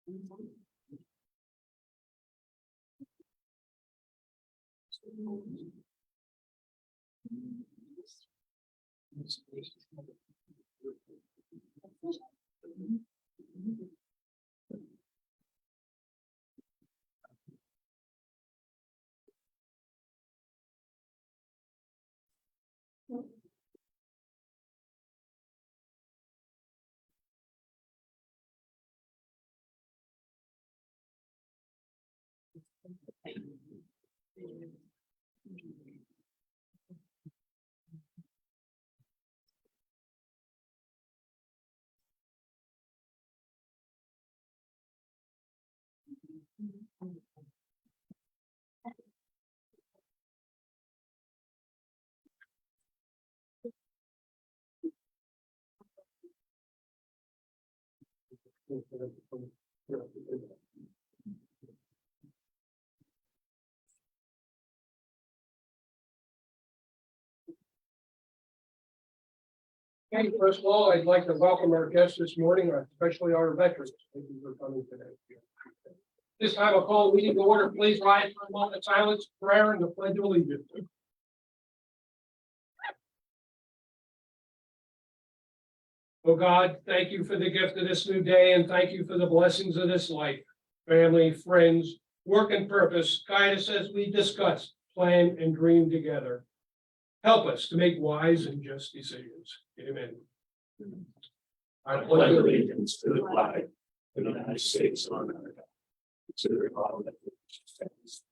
Okay, first of all, I'd like to welcome our guests this morning, especially our veterans. Thank you for coming today. This time I'll call the meeting to order. Please rise for a moment of silence, prayer, and the pledge of allegiance. Oh God, thank you for the gift of this new day, and thank you for the blessings of this life. Family, friends, work and purpose, guide us as we discuss, plan, and dream together. Help us to make wise and just decisions. Amen. I pledge allegiance to the flag of the United States of America, to the republic which stands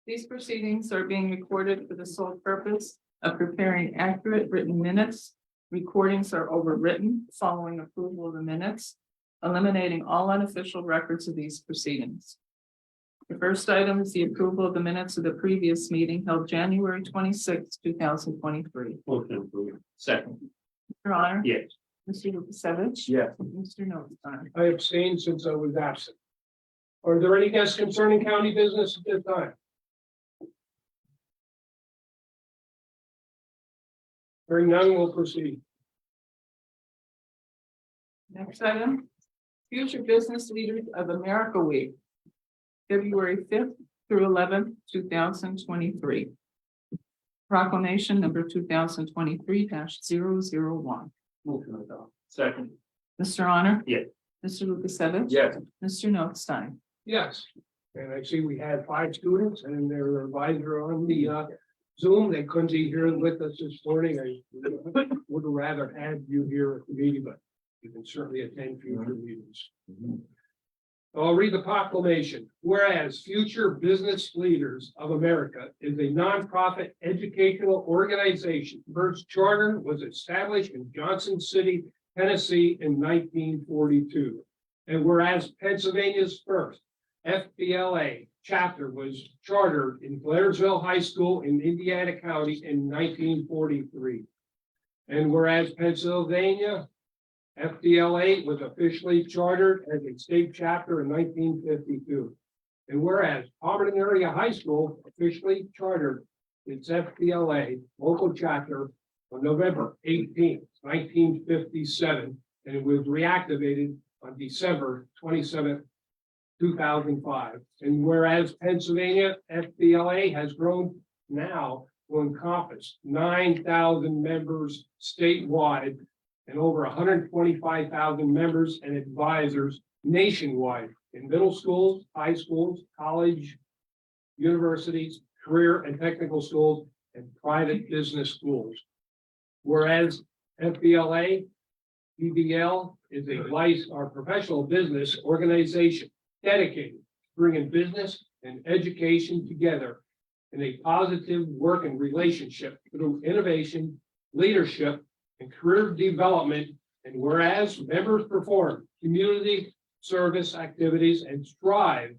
These proceedings are being recorded for the sole purpose of preparing accurate written minutes. Recordings are overwritten following approval of the minutes, eliminating all unofficial records of these proceedings. The first item is the approval of the minutes of the previous meeting held January 26, 2023. Motion approved. Second. Your Honor. Yes. Mr. Lukasevich. Yes. Mr. Notstein. I abstained since I was absent. Are there any guests concerning county business at this time? Hearing none, we'll proceed. Next item, Future Business Leaders of America Week, February 5th through 11th, 2023. Proclamation number 2023-001. Motion adopted. Second. Mr. Honor? Yes. Mr. Lukasevich? Yes. Mr. Notstein? Yes, and I see we had 5 students and their advisor on the Zoom. They couldn't be here with us this morning. I would have rather had you here at the meeting, but you can certainly attend future meetings. I'll read the proclamation. Whereas Future Business Leaders of America is a nonprofit educational organization. First charter was established in Johnson City, Tennessee in 1942. And whereas Pennsylvania's first FBLA chapter was chartered in Blairsville High School in Indiana County in 1943. And whereas Pennsylvania FBLA was officially chartered as a state chapter in 1952. And whereas Auburn Area High School officially chartered its FBLA local chapter on November 18, 1957, and it was reactivated on December 27, 2005. And whereas Pennsylvania FBLA has grown now to encompass 9,000 members statewide and over 125,000 members and advisors nationwide in middle schools, high schools, college, universities, career and technical schools, and private business schools. Whereas FBLA, PBL is a licensed or professional business organization dedicated to bringing business and education together in a positive working relationship through innovation, leadership, and career development. And whereas members perform community service activities and strive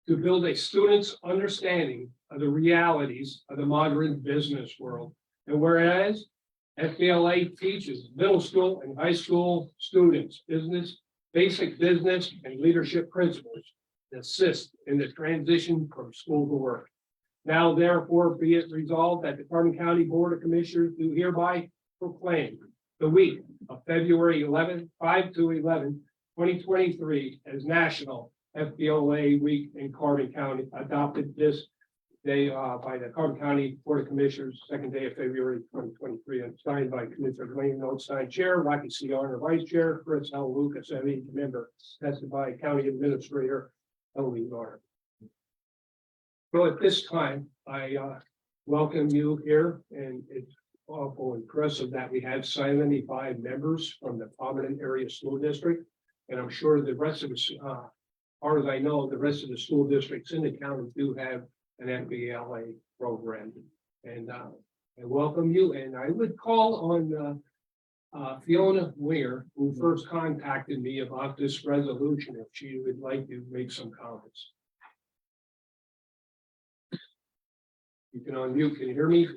to build a student's understanding of the realities of the modern business world. And whereas FBLA teaches middle school and high school students basic business and leadership principles. and assist in the transition from school to work. Now therefore be it resolved that the Carbon County Board of Commissioners do hereby proclaim the week of February 11th, 5 to 11, 2023 as National FBLA Week in Carbon County, adopted this day by the Carbon County Board of Commissioners, second day of February 2023, and signed by Commissioner Dwayne Notstein, Chair, Rocky C. Arner, Vice Chair, Chris L. Lucas, ME member, tested by County Administrator Eloise Arner. So at this time, I welcome you here, and it's awful impressive that we had 75 members from the Prominent Area School District. And I'm sure the rest of us, as far as I know, the rest of the school districts in the county do have an FBLA program. And I welcome you, and I would call on Fiona Winger, who first contacted me about this resolution, if she would like to make some comments. You can unmute. Can you hear me?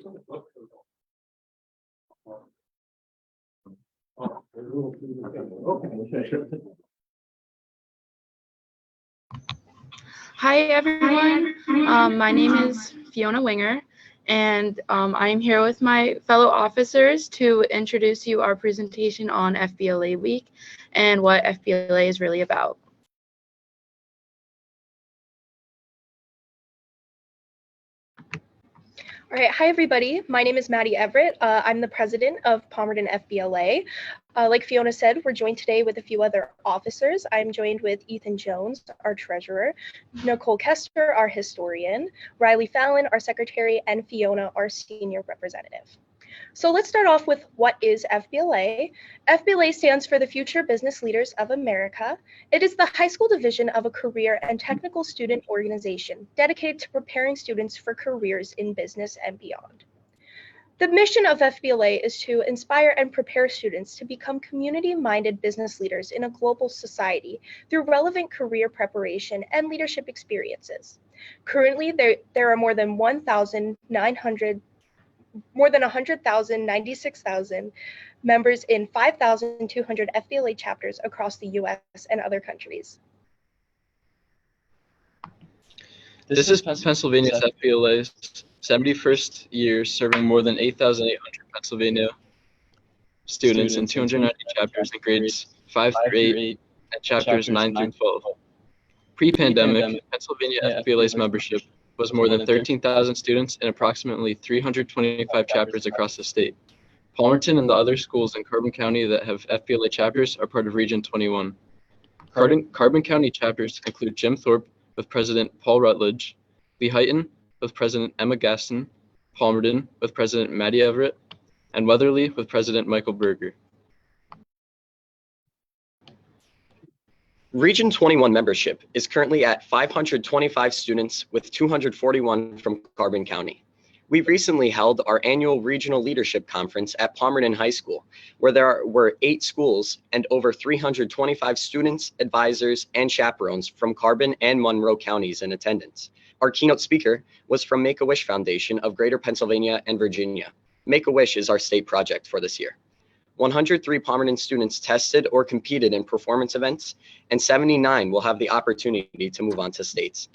Hi everyone, my name is Fiona Winger, and I'm here with my fellow officers to introduce you our presentation on FBLA Week and what FBLA is really about. All right, hi everybody. My name is Maddie Everett. I'm the president of Palmerton FBLA. Like Fiona said, we're joined today with a few other officers. I'm joined with Ethan Jones, our treasurer, Nicole Kester, our historian, Riley Fallon, our secretary, and Fiona, our senior representative. So let's start off with what is FBLA. FBLA stands for the Future Business Leaders of America. It is the high school division of a career and technical student organization dedicated to preparing students for careers in business and beyond. The mission of FBLA is to inspire and prepare students to become community-minded business leaders in a global society through relevant career preparation and leadership experiences. Currently, there are more than 196,000 members in 5,200 FBLA chapters across the US and other countries. This is Pennsylvania's FBLA's 71st year, serving more than 8,800 Pennsylvania students in 290 chapters in grades 5 through 8 and chapters 9 through 12. Pre-pandemic, Pennsylvania FBLA's membership was more than 13,000 students in approximately 325 chapters across the state. Palmerton and the other schools in Carbon County that have FBLA chapters are part of Region 21. Carbon County chapters include Jim Thorpe with President Paul Rutledge, Lehighton with President Emma Gaston, Palmerton with President Maddie Everett, and Weatherly with President Michael Berger. Region 21 membership is currently at 525 students with 241 from Carbon County. We recently held our annual regional leadership conference at Palmerton High School, where there were 8 schools and over 325 students, advisors, and chaperones from Carbon and Monroe counties in attendance. Our keynote speaker was from Make-A-Wish Foundation of Greater Pennsylvania and Virginia. Make-A-Wish is our state project for this year. 103 Palmerton students tested or competed in performance events, and 79 will have the opportunity to move on to states.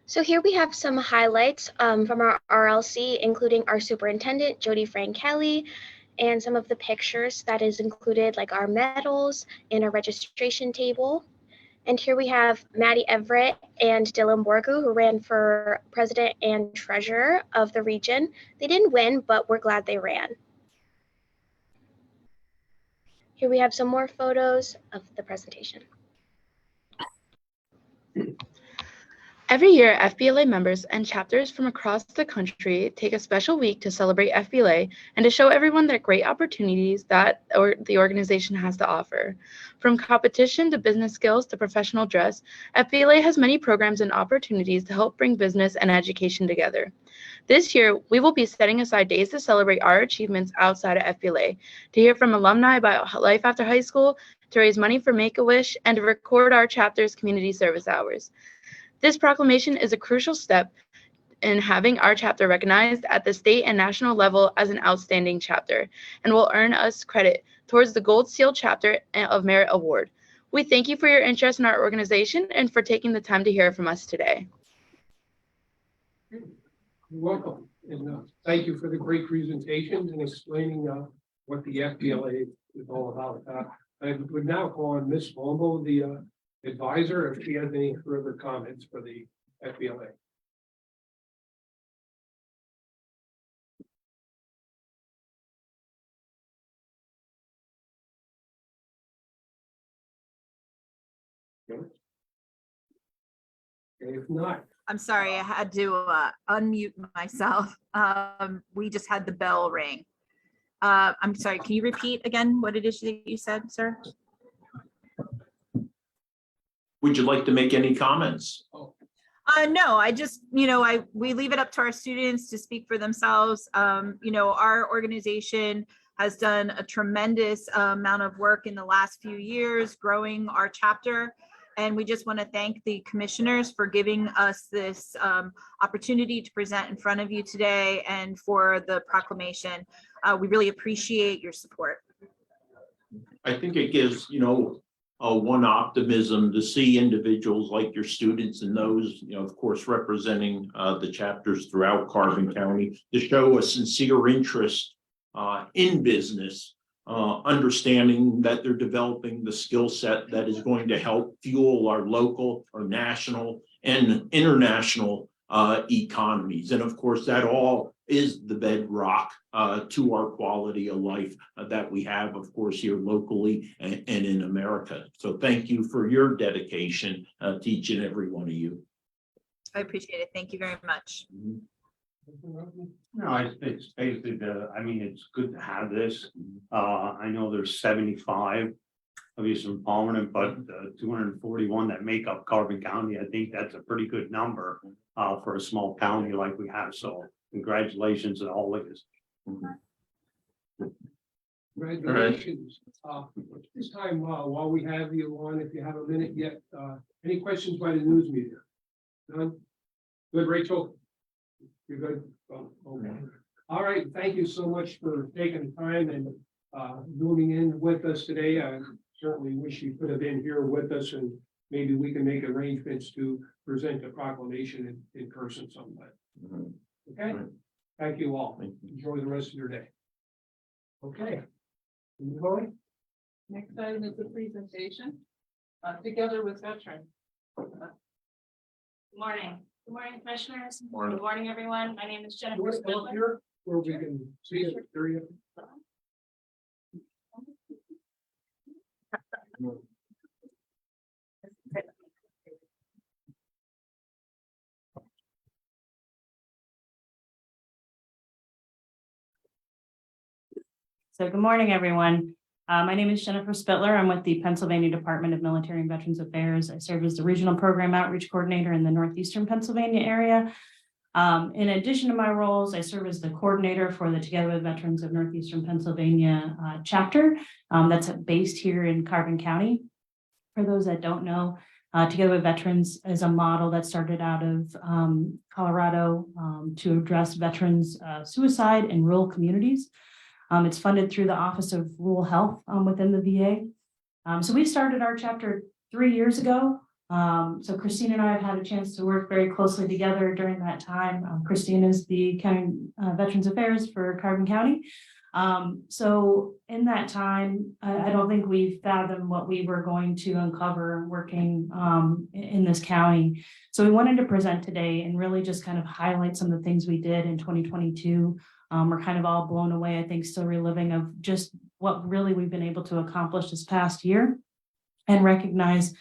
So here we have some highlights from our RLC, including our superintendent, Jody Franchelli, and some of the pictures that is included, like our medals and our registration table. And here we have Maddie Everett and Dylan Borgu, who ran for president and treasurer of the region. They didn't win, but we're glad they ran. Here we have some more photos of the presentation. Every year, FBLA members and chapters from across the country take a special week to celebrate FBLA and to show everyone the great opportunities that the organization has to offer. From competition to business skills to professional dress, FBLA has many programs and opportunities to help bring business and education together. This year, we will be setting aside days to celebrate our achievements outside of FBLA, to hear from alumni about life after high school, to raise money for Make-A-Wish, and to record our chapter's community service hours. This proclamation is a crucial step in having our chapter recognized at the state and national level as an outstanding chapter, and will earn us credit towards the Gold Seal Chapter of Merit Award. We thank you for your interest in our organization and for taking the time to hear from us today. You're welcome, and thank you for the great presentation and explaining what the FBLA is all about. I would now call on Ms. Palumbo, the advisor, if she has any further comments for the FBLA. Okay. If not, I'm sorry, I had to unmute myself. We just had the bell ring. I'm sorry, can you repeat again what it is that you said, sir? Would you like to make any comments? No, I just, we leave it up to our students to speak for themselves. Our organization has done a tremendous amount of work in the last few years, growing our chapter. And we just want to thank the commissioners for giving us this opportunity to present in front of you today and for the proclamation. We really appreciate your support. I think it gives, one optimism to see individuals like your students and those, of course, representing the chapters throughout Carbon County to show a sincere interest in business. Understanding that they're developing the skill set that is going to help fuel our local, our national, and international economies. And of course, that all is the bedrock to our quality of life that we have, of course, here locally and in America. So thank you for your dedication to each and every one of you. I appreciate it. Thank you very much. No, it's basically it's good to have this. I know there's 75 of you from Palmerton, but 241 that make up Carbon County. I think that's a pretty good number for a small county like we have. So congratulations to all of us. congratulations. This time, while we have you on, if you have a minute yet, any questions by the news media? None? Good, Rachel? You're good? Oh, okay. All right, thank you so much for taking the time and zooming in with us today. I certainly wish you could have been here with us, and maybe we can make arrangements to present the proclamation in person sometime. Okay? Thank you all. Enjoy the rest of your day. Okay. Moving Next item is the presentation, together with veterans. Good morning. Good morning, commissioners. Morning. Good morning, everyone. My name is on. Jennifer You want to come up Spindler. here where we can see it? There you go. So good morning, everyone. My name is Jennifer Spittler. I'm with the Pennsylvania Department of Military and Veterans Affairs. I serve as the Regional Program Outreach Coordinator in the Northeastern Pennsylvania area. In addition to my roles, I serve as the coordinator for the Together with Veterans of Northeastern Pennsylvania chapter that's based here in Carbon County. For those that don't know, Together with Veterans is a model that started out of Colorado to address veterans suicide in rural communities. It's funded through the Office of Rural Health within the VA. So we started our chapter 3 years ago. So Christine and I have had a chance to work very closely together during that time. Christine is the County Veterans Affairs for Carbon County. So in that time, I don't think we fathomed what we were going to uncover working in this county. So we wanted to present today and really just kind of highlight some of the things we did in 2022. We're kind of all blown away, I think, still reliving of just what really we've been able to accomplish this past year and recognize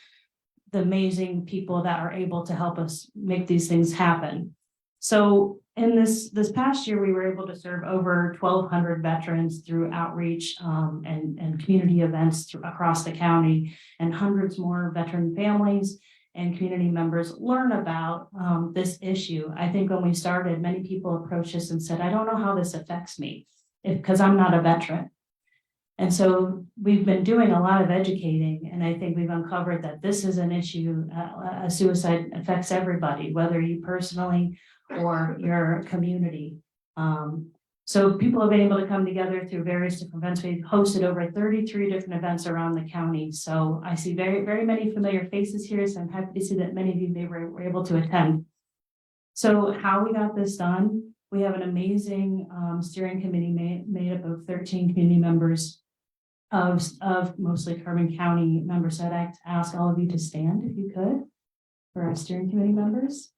the amazing people that are able to help us make these things happen. So in this past year, we were able to serve over 1,200 veterans through outreach and community events across the county, and hundreds more veteran families and community members learn about this issue. I think when we started, many people approached us and said, I don't know how this affects me because I'm not a veteran. And so we've been doing a lot of educating, and I think we've uncovered that this is an issue. Suicide affects everybody, whether you personally or your community. So people have been able to come together through various different events. We've hosted over 33 different events around the county. So I see very, very many familiar faces here. So I'm happy to see that many of you were able to attend. So how we got this done, we have an amazing steering committee made up of 13 community members of mostly Carbon County members. So I'd like to ask all of you to stand if you could for our steering committee members.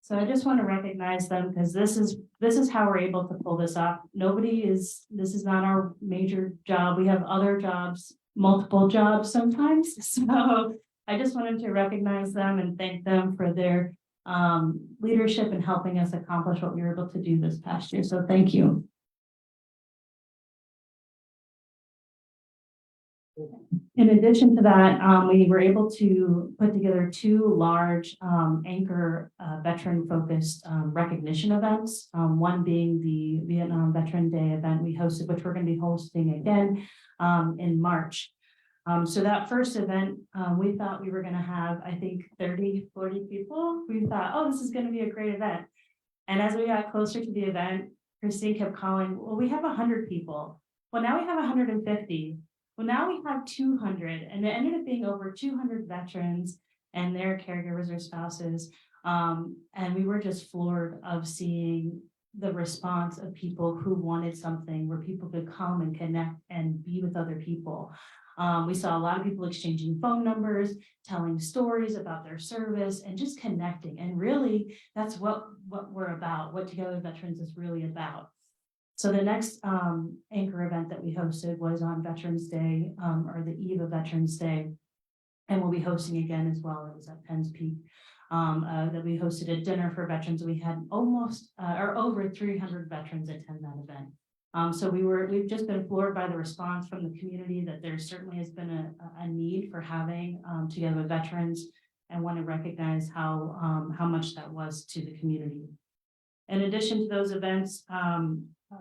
So I just want to recognize them because this is how we're able to pull this off. This is not our major job. We have other jobs, multiple jobs sometimes. So I just wanted to recognize them and thank them for their leadership and helping us accomplish what we were able to do this past year. So thank you. In addition to that, we were able to put together two large anchor veteran-focused recognition events. One being the Vietnam Veteran Day event we hosted, which we're going to be hosting again in March. So that first event, we thought we were going to have, I think, 30, 40 people. We thought, oh, this is going to be a great event. And as we got closer to the event, Christine kept calling, well, we have 100 people. Well, now we have 150. Well, now we have 200, and it ended up being over 200 veterans and their caregivers or spouses. And we were just floored of seeing the response of people who wanted something where people could come and connect and be with other people. We saw a lot of people exchanging phone numbers, telling stories about their service, and just connecting. And really, that's what we're about, what Together with Veterans is really about. So the next anchor event that we hosted was on Veterans Day, or the eve of Veterans Day. And we'll be hosting again as well. It was at Penns Peak that we hosted a dinner for veterans. We had almost or over 300 veterans attend that event. So we've just been floored by the response from the community that there certainly has been a need for having Together with Veterans, and want to recognize how much that was to the community. In addition to those events,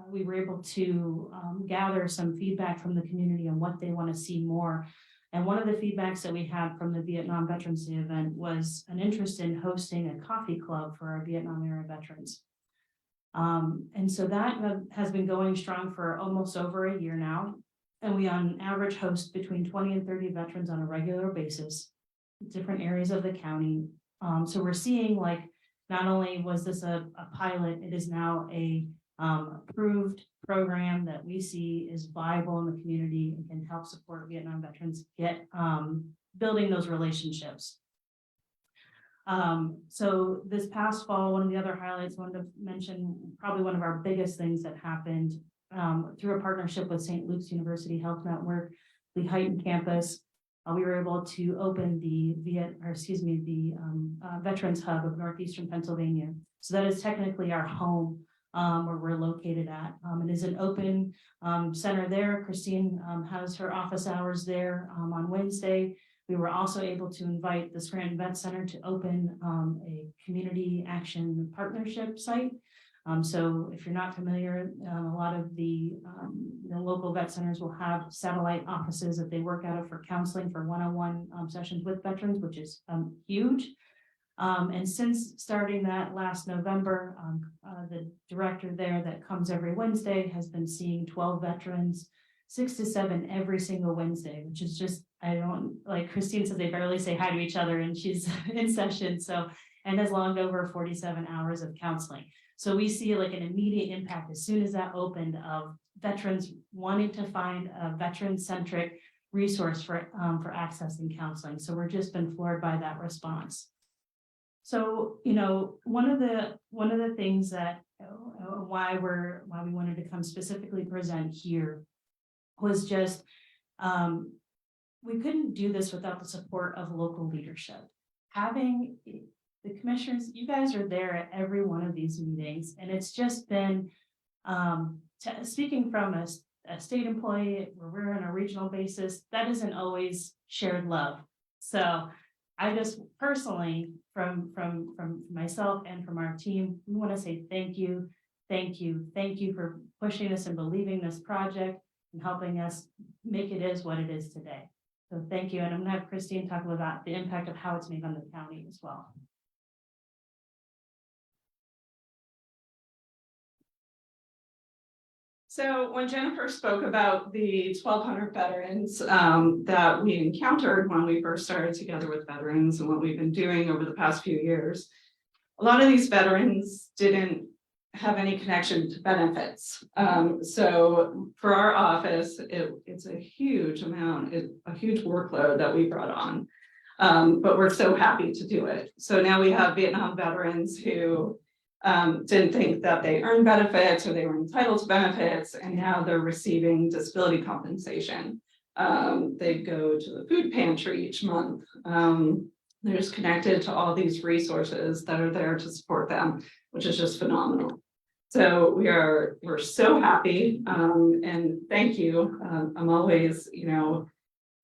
we were able to gather some feedback from the community on what they want to see more. And one of the feedbacks that we had from the Vietnam Veterans Day event was an interest in hosting a coffee club for our Vietnam era veterans. And so that has been going strong for almost over a year now. And we on average host between 20 and 30 veterans on a regular basis, different areas of the county. So we're seeing, like, not only was this a pilot, it is now a approved program that we see is viable in the community and can help support Vietnam veterans get building those relationships. So this past fall, one of the other highlights I wanted to mention, probably one of our biggest things that happened through a partnership with St. Luke's University Health Network, the Heighton campus. We were able to open the Veterans Hub of Northeastern Pennsylvania. So that is technically our home where we're located at. It is an open center there. Christine has her office hours there on Wednesday. We were also able to invite the Scranton Vet Center to open a community action partnership site. So if you're not familiar, a lot of the local vet centers will have satellite offices that they work out of for counseling for one-on-one sessions with veterans, which is huge. And since starting that last November, the director there that comes every Wednesday has been seeing 12 veterans, 6 to 7 every single Wednesday, which is just, I don't, like Christine says, they barely say hi to each other and she's in session. So, and has logged over 47 hours of counseling. So we see like an immediate impact as soon as that opened of veterans wanting to find a veteran-centric resource for accessing counseling. So we're just been floored by that response. So, one of the things that why we wanted to come specifically present here was just we couldn't do this without the support of local leadership. Having the commissioners, you guys are there at every one of these meetings, and it's just been speaking from a state employee where we're on a regional basis, that isn't always shared love. So I just personally, from myself and from our team, we want to say thank you for pushing us and believing this project and helping us make it is what it is today. So thank you. And I'm going to have Christine talk about the impact of how it's made on the county as well. So when Jennifer spoke about the 1,200 veterans that we encountered when we first started together with veterans and what we've been doing over the past few years, a lot of these veterans didn't have any connection to benefits. So for our office, it's a huge amount, a huge workload that we brought on. But we're so happy to do it. So now we have Vietnam veterans who didn't think that they earned benefits or they were entitled to benefits, and now they're receiving disability compensation. They go to the food pantry each month. They're just connected to all these resources that are there to support them, which is just phenomenal. So we're so happy, and thank you. I'm always,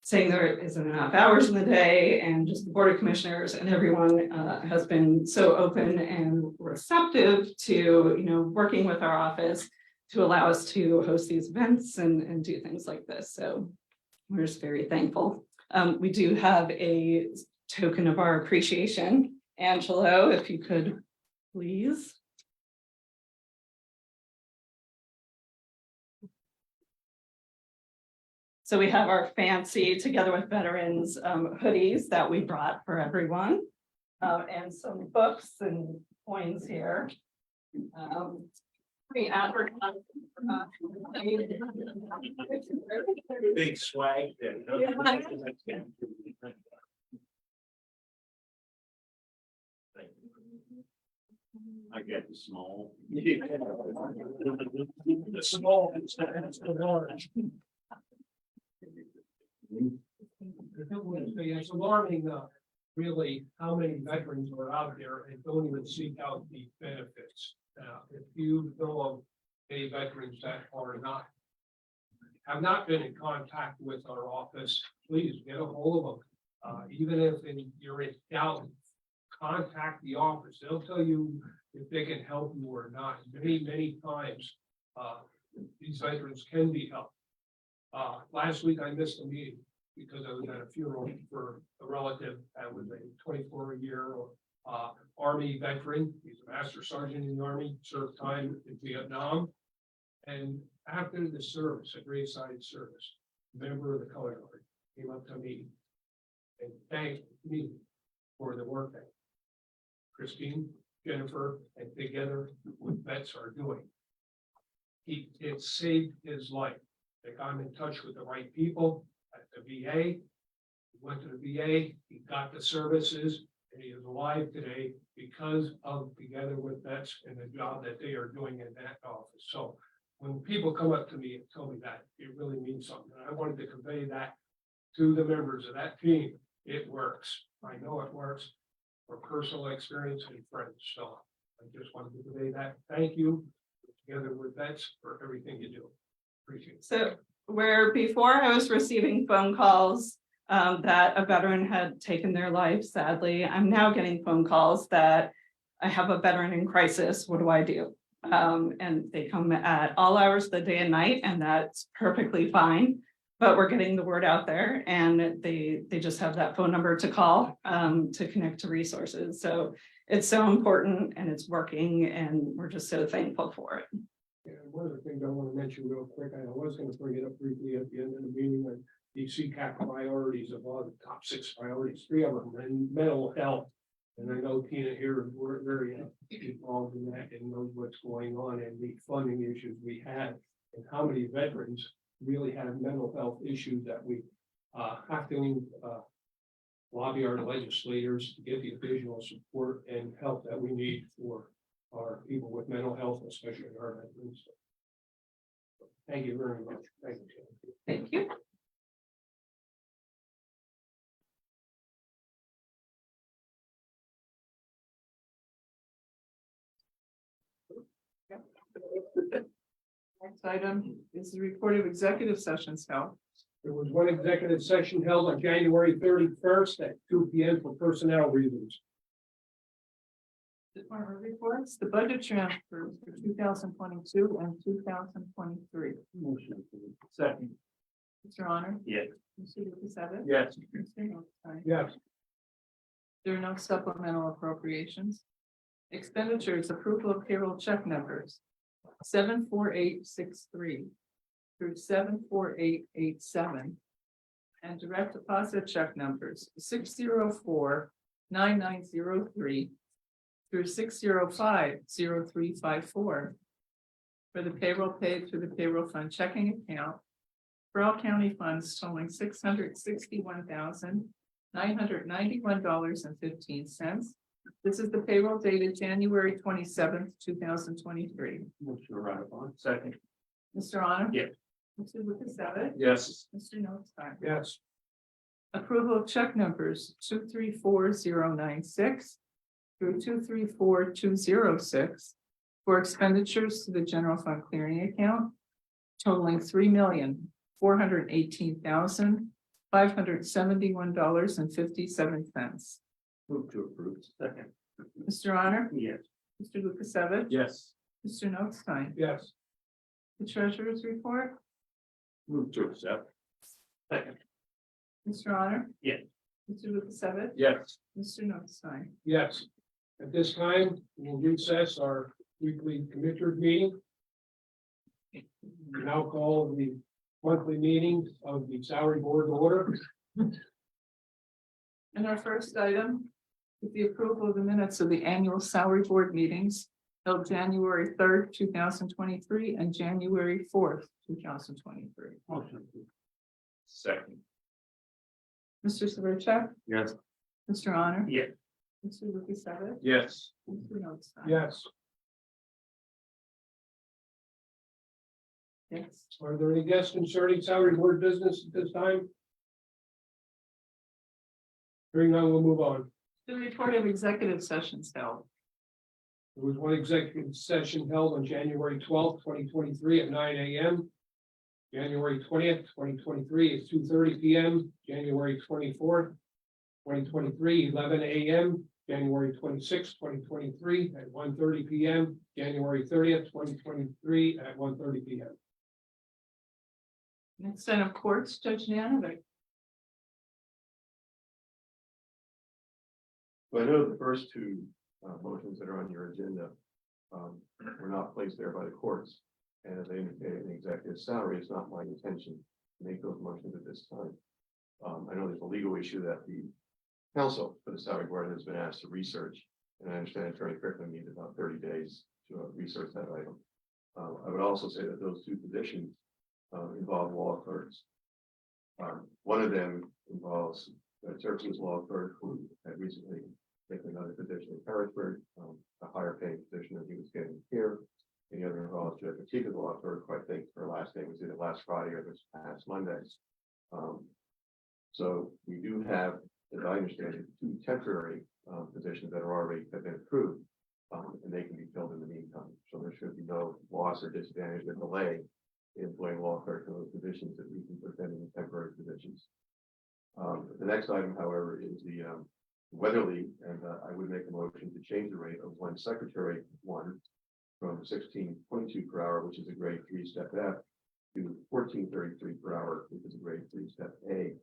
saying there isn't enough hours in the day, and just the Board of Commissioners and everyone has been so open and receptive to, working with our office to allow us to host these events and do things like this. So we're just very thankful. We do have a token of our appreciation. Angelo, if you could, please. So we have our fancy Together with Veterans hoodies that we brought for everyone, and some books and coins here. We advertise. Big swag there. I get the small. The small is the large. It's alarming, really, how many veterans are out there and don't even seek out the benefits. If you know of any veterans that have not been in contact with our office, please get a hold of them. Even if you're in doubt, contact the office. They'll tell you if they can help you or not. Many times, these veterans can be helped. Last week I missed a meeting because I was at a funeral for a relative that was a 24-year Army veteran. He's a master sergeant in the Army, served time in Vietnam. And after the service, a graveside service, a member of the color guard came up to me and thanked me for the work that Christine, Jennifer, and together with vets are doing. It saved his life. They got him in touch with the right people at the VA. He went to the VA, he got the services, and he is alive today because of Together with Vets and the job that they are doing in that office. So when people come up to me and tell me that, it really means something. And I wanted to convey that to the members of that team. It works. I know it works for personal experience and friends. So I just wanted to convey that. Thank you, Together with Vets, for everything you do. Appreciate it. So where before I was receiving phone calls that a veteran had taken their life, sadly, I'm now getting phone calls that I have a veteran in crisis. What do I do? And they come at all hours of the day and night, and that's perfectly fine. But we're getting the word out there, and they just have that phone number to call to connect to resources. So it's so important, and it's working, and we're just so thankful for it. And one of the things I want to mention real quick, I was going to bring it up briefly at the end of the meeting, and the CCAP priorities of all the top 6 priorities, 3 of them, and mental health. And I know Tina here, we're very involved in that and knows what's going on and the funding issues we have, and how many veterans really have mental health issues that we have to lobby our legislators to get the additional support and help that we need for our people with mental health, especially our veterans. Thank you very much. Thank you. Thank you. Next item is the report of executive sessions held. There was one executive session held on January 31st at 2 p.m. for personnel reasons. Department reports, the budget transfers for 2022 and 2023. Motion. Second. Mr. Honor? Yes. Mr. Lukasevich? Yes. Mr. Notstein? Yes. There are no supplemental appropriations. Expenditures, approval of payroll check numbers. 74863 through 74887. And direct deposit check numbers 6049903 through 6050354 for the payroll paid through the payroll fund checking account for all county funds totaling $661,991.15. This is the payroll dated January 27th, 2023. Motion to ratify. Second. Mr. Honor? Yes. Mr. Lukasevich? Yes. Mr. Notstein? Yes. Approval of check numbers 234096 through 234206 for expenditures to the general fund clearing account totaling $3,418,571.57. Move to approve. Second. Mr. Honor? Yes. Mr. Lukasevich? Yes. Mr. Notstein? Yes. The treasurer's report? Move to accept. Second. Mr. Honor? Yes. Mr. Lukasevich? Yes. Mr. Notstein? Yes. At this time, we'll recess our weekly commissioners meeting. We now call the monthly meetings of the salary board to order. And our first item is the approval of the minutes of the annual salary board meetings held January 3rd, 2023 and January 4th, 2023. Motion approved. Second. Mr. Severcek? Yes. Mr. Honor? Yes. Mr. Lukasevich? Yes. Mr. Notstein? Yes. Yes. Are there any guests concerning salary board business at this time? Hearing none, we'll move on. The report of executive sessions held. There was one executive session held on January 12th, 2023 at 9 a.m. January 20th, 2023 is 2:30 p.m. January 24th, 2023, 11 a.m. January 26th, 2023 at 1:30 p.m. January 30th, 2023 at 1:30 p.m. Next item, courts, Judge Nanovic. So I know the first two motions that are on your agenda were not placed there by the courts. And as I indicated in the executive salary, it's not my intention to make those motions at this time. I know there's a legal issue that the counsel for the salary board has been asked to research. And I understand Attorney Crickland needs about 30 days to research that item. I would also say that those two positions involve law clerks. One of them involves Turkey's law clerk who had recently taken another position in Harrisburg, a higher paying position than he was getting here. And the other involves Judge Matika's law clerk, who I think her last day was either last Friday or this past Monday. So we do have, as I understand it, two temporary positions that have been approved, and they can be filled in the meantime. So there should be no loss or disadvantage or delay in employing law clerks in those positions that we can put them in the temporary positions. The next item, however, is the Weatherly, and I would make a motion to change the rate of one secretary one from 16.22 per hour, which is a grade 3 step F, to 14.33 per hour, which is a grade 3 step A,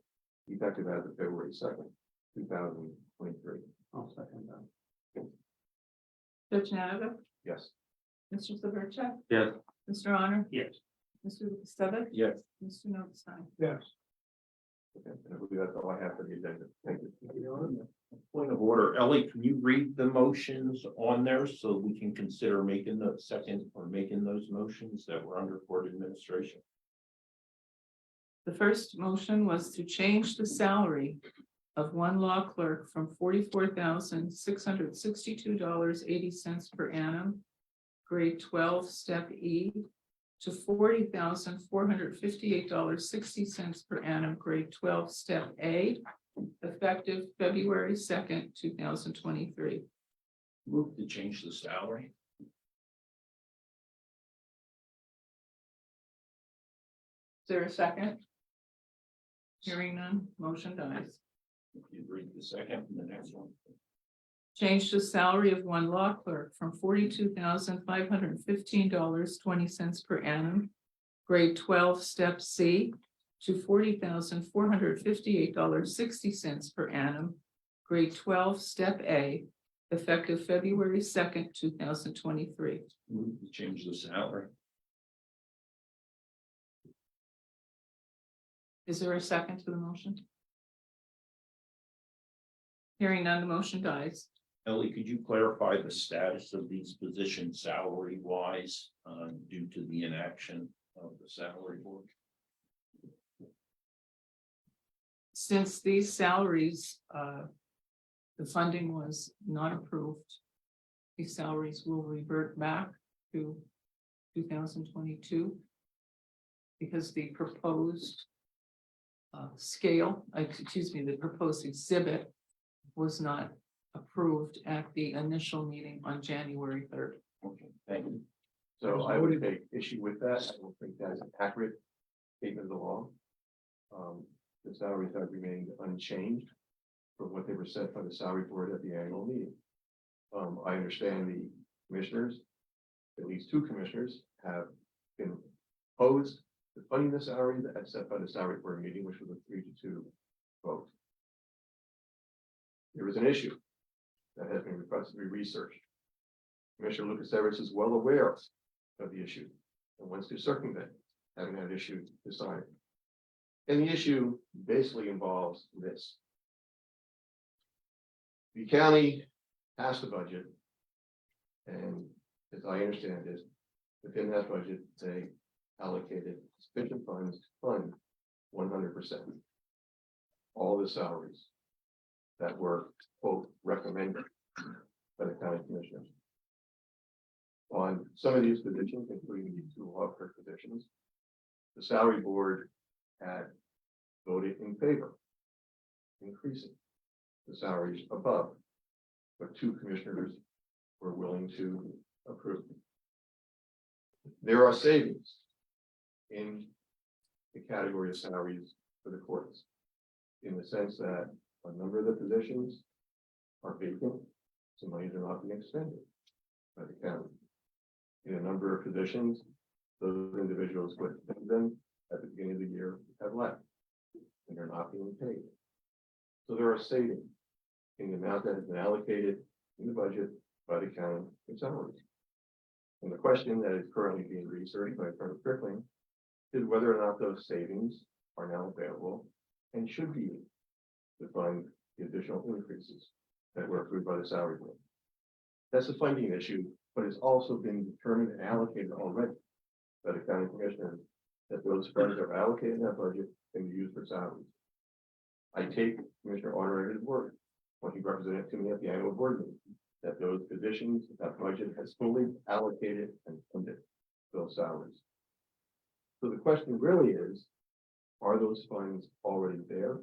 effective as of February 2nd, 2023. I'll second that. Judge Nanovic? Yes. Mr. Severcek? Yes. Mr. Honor? Yes. Mr. Lukasevich? Yes. Mr. Notstein? Yes. Okay, and I believe that's all I have for the agenda. Thank you. Point of order, Ellie, can you read the motions on there so we can consider making the second or making those motions that were under court administration? The first motion was to change the salary of one law clerk from $44,662.80 per annum, grade 12, step E, to $40,458.60 per annum, grade 12, step A, effective February 2nd, 2023. Move to change the salary. Is there a second? Hearing none, motion dies. If you read the second and the next one. Change the salary of one law clerk from $42,515.20 per annum, grade 12, step C, to $40,458.60 per annum, grade 12, step A, effective February 2nd, 2023. Move to change the salary. Is there a second to the motion? Hearing none, the motion dies. Ellie, could you clarify the status of these positions salary wise, due to the inaction of the salary board? Since these salaries, the funding was not approved, these salaries will revert back to 2022 because the proposed the proposed exhibit was not approved at the initial meeting on January 3rd. Okay, thank you. So I would take issue with that. I don't think that's an accurate statement of the law. The salaries have remained unchanged from what they were set by the salary board at the annual meeting. I understand the commissioners, at least two commissioners, have been opposed to funding the salary that's set by the salary board meeting, which was a 3-2 vote. There is an issue that has been requested to be researched. Commissioner Lucas Everett is well aware of the issue and wants to circumvent having that issue decided. And the issue basically involves this. The county passed the budget, and as I understand it, within that budget, they allocated sufficient funds to fund 100% all the salaries that were, quote, recommended by the county commissioners. On some of these positions, including the two law clerk positions, the salary board had voted in favor, increasing the salaries above what two commissioners were willing to approve. There are savings in the category of salaries for the courts, in the sense that a number of the positions are vacant, so monies are not being expended by the county. In a number of positions, those individuals who had them at the beginning of the year have left, and they're not being paid. So there are savings in the amount that has been allocated in the budget by the county in salaries. And the question that is currently being researched by Colonel Crickling is whether or not those savings are now available and should be used to fund the additional increases that were approved by the salary board. That's a funding issue, but it's also been determined and allocated already by the county commissioners that those funds are allocated in that budget and used for salaries. I take Commissioner Arner at his word when he represented to me at the annual board meeting that those positions, that budget has fully allocated and funded those salaries. So the question really is, are those funds already there?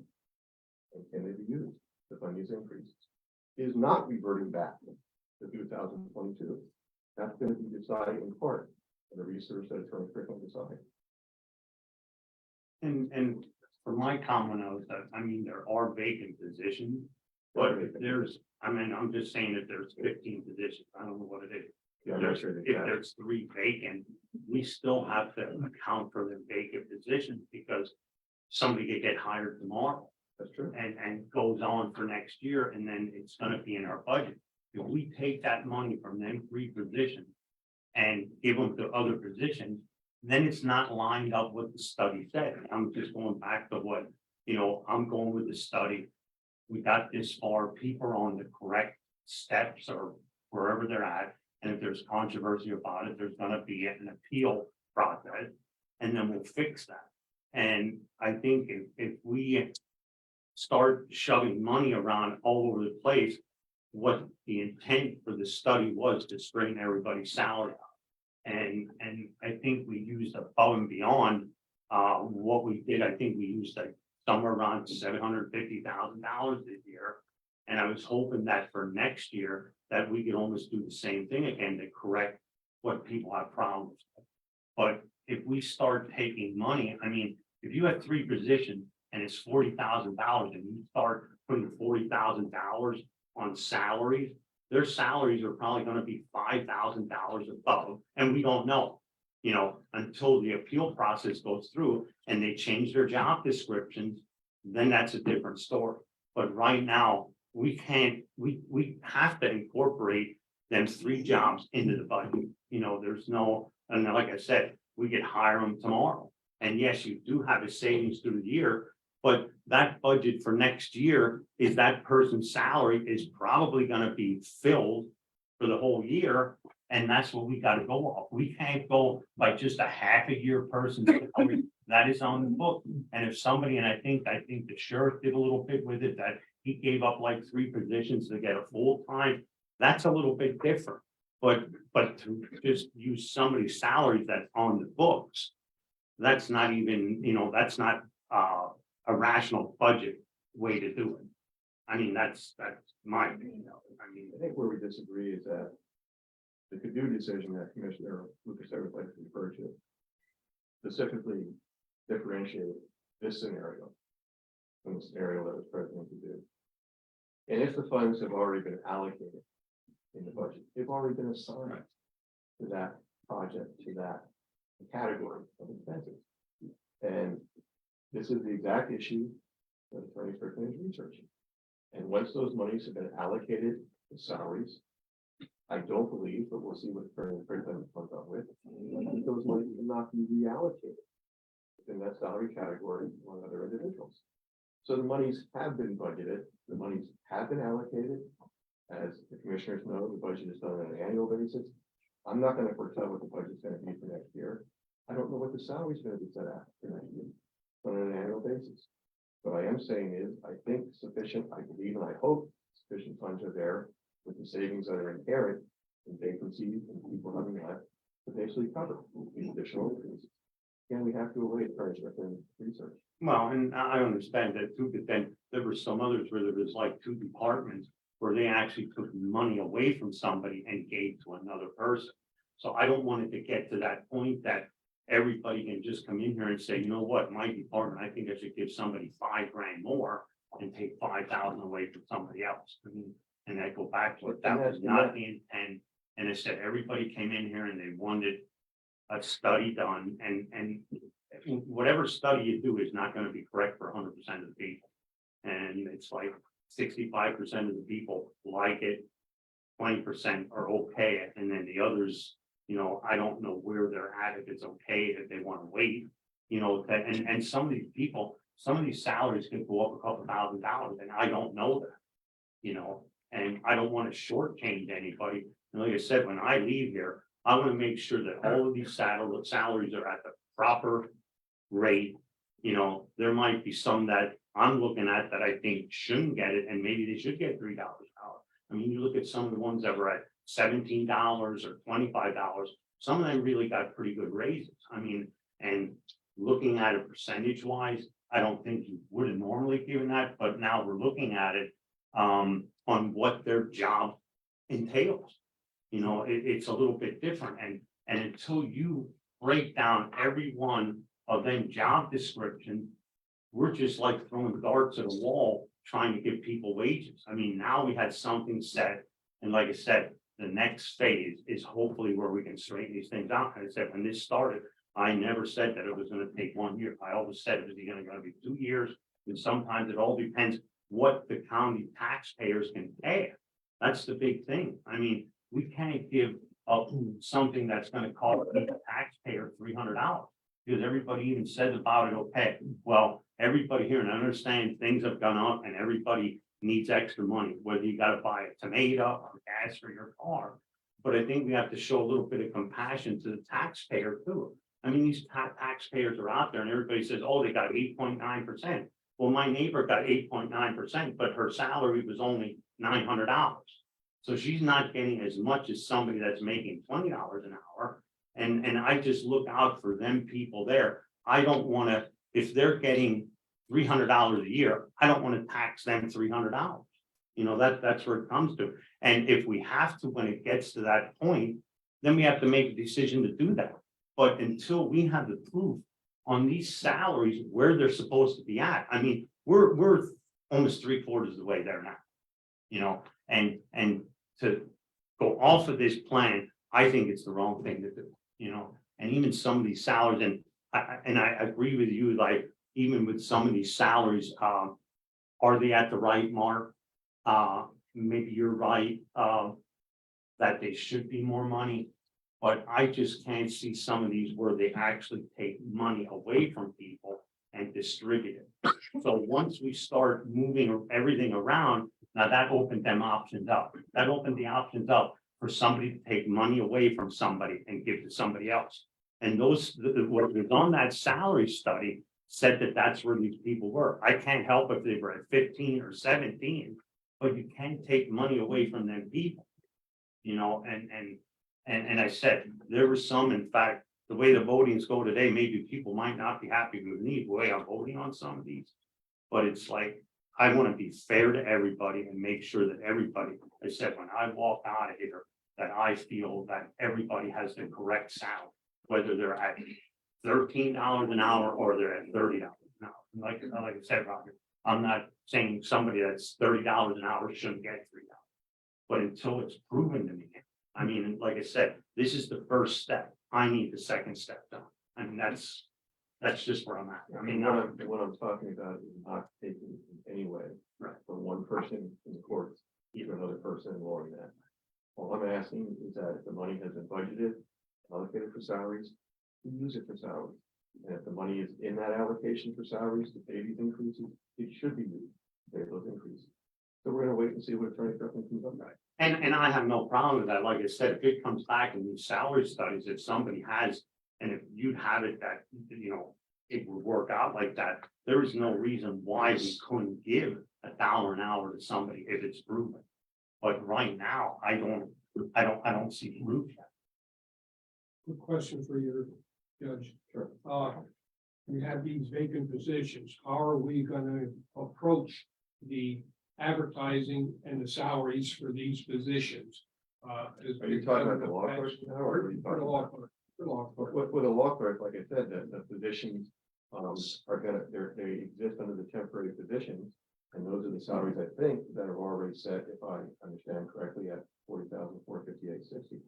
And can they be used to fund these increases? It is not reverting back to 2022. That's going to be decided in part by the research that Attorney Crickling decided. And for my comment was that, I mean, there are vacant positions, but if there's, I mean, I'm just saying that there's 15 positions, I don't know what it is. Yeah, If there's 3 vacant, we still have to account for the vacant positions because somebody could get hired tomorrow. That's true. And goes on for next year, and then it's gonna be in our budget. If we take that money from them 3 positions and give them to other positions, then it's not lined up with the study said. I'm just going back to what, I'm going with the study. We got this far, people are on the correct steps or wherever they're at. And if there's controversy about it, there's gonna be an appeal process, and then we'll fix that. And I think if we start shoving money around all over the place, what the intent for the study was to straighten everybody's salary out. And I think we used above and beyond what we did. I think we used like somewhere around $750,000 this year. And I was hoping that for next year that we could almost do the same thing again to correct what people have problems with. But if we start taking money, I mean, if you have 3 positions and it's $40,000 and you start putting $40,000 on salaries, their salaries are probably going to be $5,000 above, and we don't know, until the appeal process goes through and they change their job descriptions, then that's a different story. But right now, we can't, we have to incorporate them 3 jobs into the budget. You know, there's no, and like I said, we could hire them tomorrow. And yes, you do have a savings through the year, but that budget for next year is that person's salary is probably gonna be filled for the whole year. And that's what we gotta go off. We can't go by just a half a year person that is on the book. And if somebody, and I think the sheriff did a little bit with it, that he gave up like 3 positions to get a full-time, that's a little bit different. But to just use somebody's salaries that's on the books, that's not even, you know, that's not a rational budget way to do it. I mean, that's my opinion of it. I mean, I think where we disagree is that the Caddo decision that Commissioner Lucas would like to refer to specifically differentiate this scenario from the scenario that was present to do. And if the funds have already been allocated in the budget, they've already been assigned to that project, to that category of expenses. And this is the exact issue that Attorney Strickland is researching. And once those monies have been allocated to salaries, I don't believe, but we'll see what Attorney Strickland comes up with, that those monies will not be reallocated within that salary category among other individuals. So the monies have been budgeted, the monies have been allocated. As the commissioners know, the budget is done on an annual basis. I'm not going to foretell what the budget's going to be for next year. I don't know what the salary is going to be set at for next year on an annual basis. What I am saying is, I think sufficient, I believe, and I hope sufficient funds are there with the savings that are inherent in vacancies and people having left to basically cover these additional increases. And we have to await Attorney Strickland's research. well, and I understand that too, but then there were some others where there was like 2 departments where they actually took money away from somebody and gave to another person. So I don't want it to get to that point that everybody can just come in here and say, you know what, my department, I think I should give somebody $5,000 more and take 5,000 away from somebody else. I mean, and I go back to it, that was not the intent. And I said, everybody came in here and they wanted a study done, and whatever study you do is not gonna be correct for 100% of the people. And it's like 65% of the people like it, 20% are okay, and then the others, you know, I don't know where they're at, if it's okay, if they want to wait, you know, and some of these people, some of these salaries can go up a couple $1,000, and I don't know that, you know, and I don't want to shortchange anybody. And like I said, when I leave here, I want to make sure that all of these salaries are at the proper rate. You know, there might be some that I'm looking at that I think shouldn't get it, and maybe they should get $3 an hour. I mean, you look at some of the ones that were at $17 or $25, some of them really got pretty good raises. I mean, and looking at it percentage wise, I don't think you would have normally given that, but now we're looking at it on what their job entails. You know, it's a little bit different, and until you break down every one of them job descriptions, we're just like throwing darts at a wall trying to give people wages. I mean, now we had something set, and like I said, the next phase is hopefully where we can straighten these things out. And I said, when this started, I never said that it was going to take 1 year. I always said it was going to be 2 years, and sometimes it all depends what the county taxpayers can pay. That's the big thing. I mean, we can't give up something that's going to cost the taxpayer $300, because everybody even says about it, okay, well, everybody here, and I understand things have gone up and everybody needs extra money, whether you got to buy a tomato or gas for your car. But I think we have to show a little bit of compassion to the taxpayer too. I mean, these taxpayers are out there and everybody says, oh, they got 8.9%. Well, my neighbor got 8.9%, but her salary was only $900. So she's not getting as much as somebody that's making $20 an hour. And I just look out for them people there. I don't want to, if they're getting $300 a year, I don't want to tax them $300. You know, that's where it comes to. And if we have to, when it gets to that point, then we have to make a decision to do that. But until we have the proof on these salaries where they're supposed to be at, I mean, we're almost 3/4 of the way there now. You know, and to go off of this plan, I think it's the wrong thing to do. You know, and even some of these salaries, and I agree with you, like even with some of these salaries, are they at the right mark? Maybe you're right, that they should be more money. But I just can't see some of these where they actually take money away from people and distribute it. So once we start moving everything around, now that opened them options up. That opened the options up for somebody to take money away from somebody and give to somebody else. And those, what was on that salary study said that that's where these people were. I can't help if they were at 15 or 17, but you can't take money away from them people. You know, and I said, there were some, in fact, the way the votings go today, maybe people might not be happy with me, the way I'm voting on some of these. But it's like, I want to be fair to everybody and make sure that everybody, I said, when I walk out of here, that I feel that everybody has the correct sound, whether they're at $13 an hour or they're at $30 an hour. Like I said, Roger, I'm not saying somebody that's $30 an hour shouldn't get $3. But until it's proven to me, I mean, like I said, this is the first step. I need the second step done. I mean, that's just where I'm at. I mean, what I'm talking about is not taking in any way Right. from one person in the courts to another person and lowering that. All I'm asking is that if the money has been budgeted, allocated for salaries, we use it for salaries. And if the money is in that allocation for salaries to pay these increases, it should be used to pay those increases. So we're gonna wait and see what Attorney Griffin comes up with. and I have no problem with that. Like I said, if it comes back in these salary studies, if somebody has, and if you'd have it that, you know, it would work out like that, there is no reason why we couldn't give $1 an hour to somebody if it's proven. But right now, I don't see proof yet. Good question for you, Judge. Sure. We have these vacant positions. How are we gonna approach the advertising and the salaries for these positions? Are you talking about the law clerk now, or are you For the talking law about? clerk, for the law clerk. With a law clerk, like I said, the positions are gonna, they exist under the temporary positions. And those are the salaries, I think, that are already set, if I understand correctly, at $40,458.60.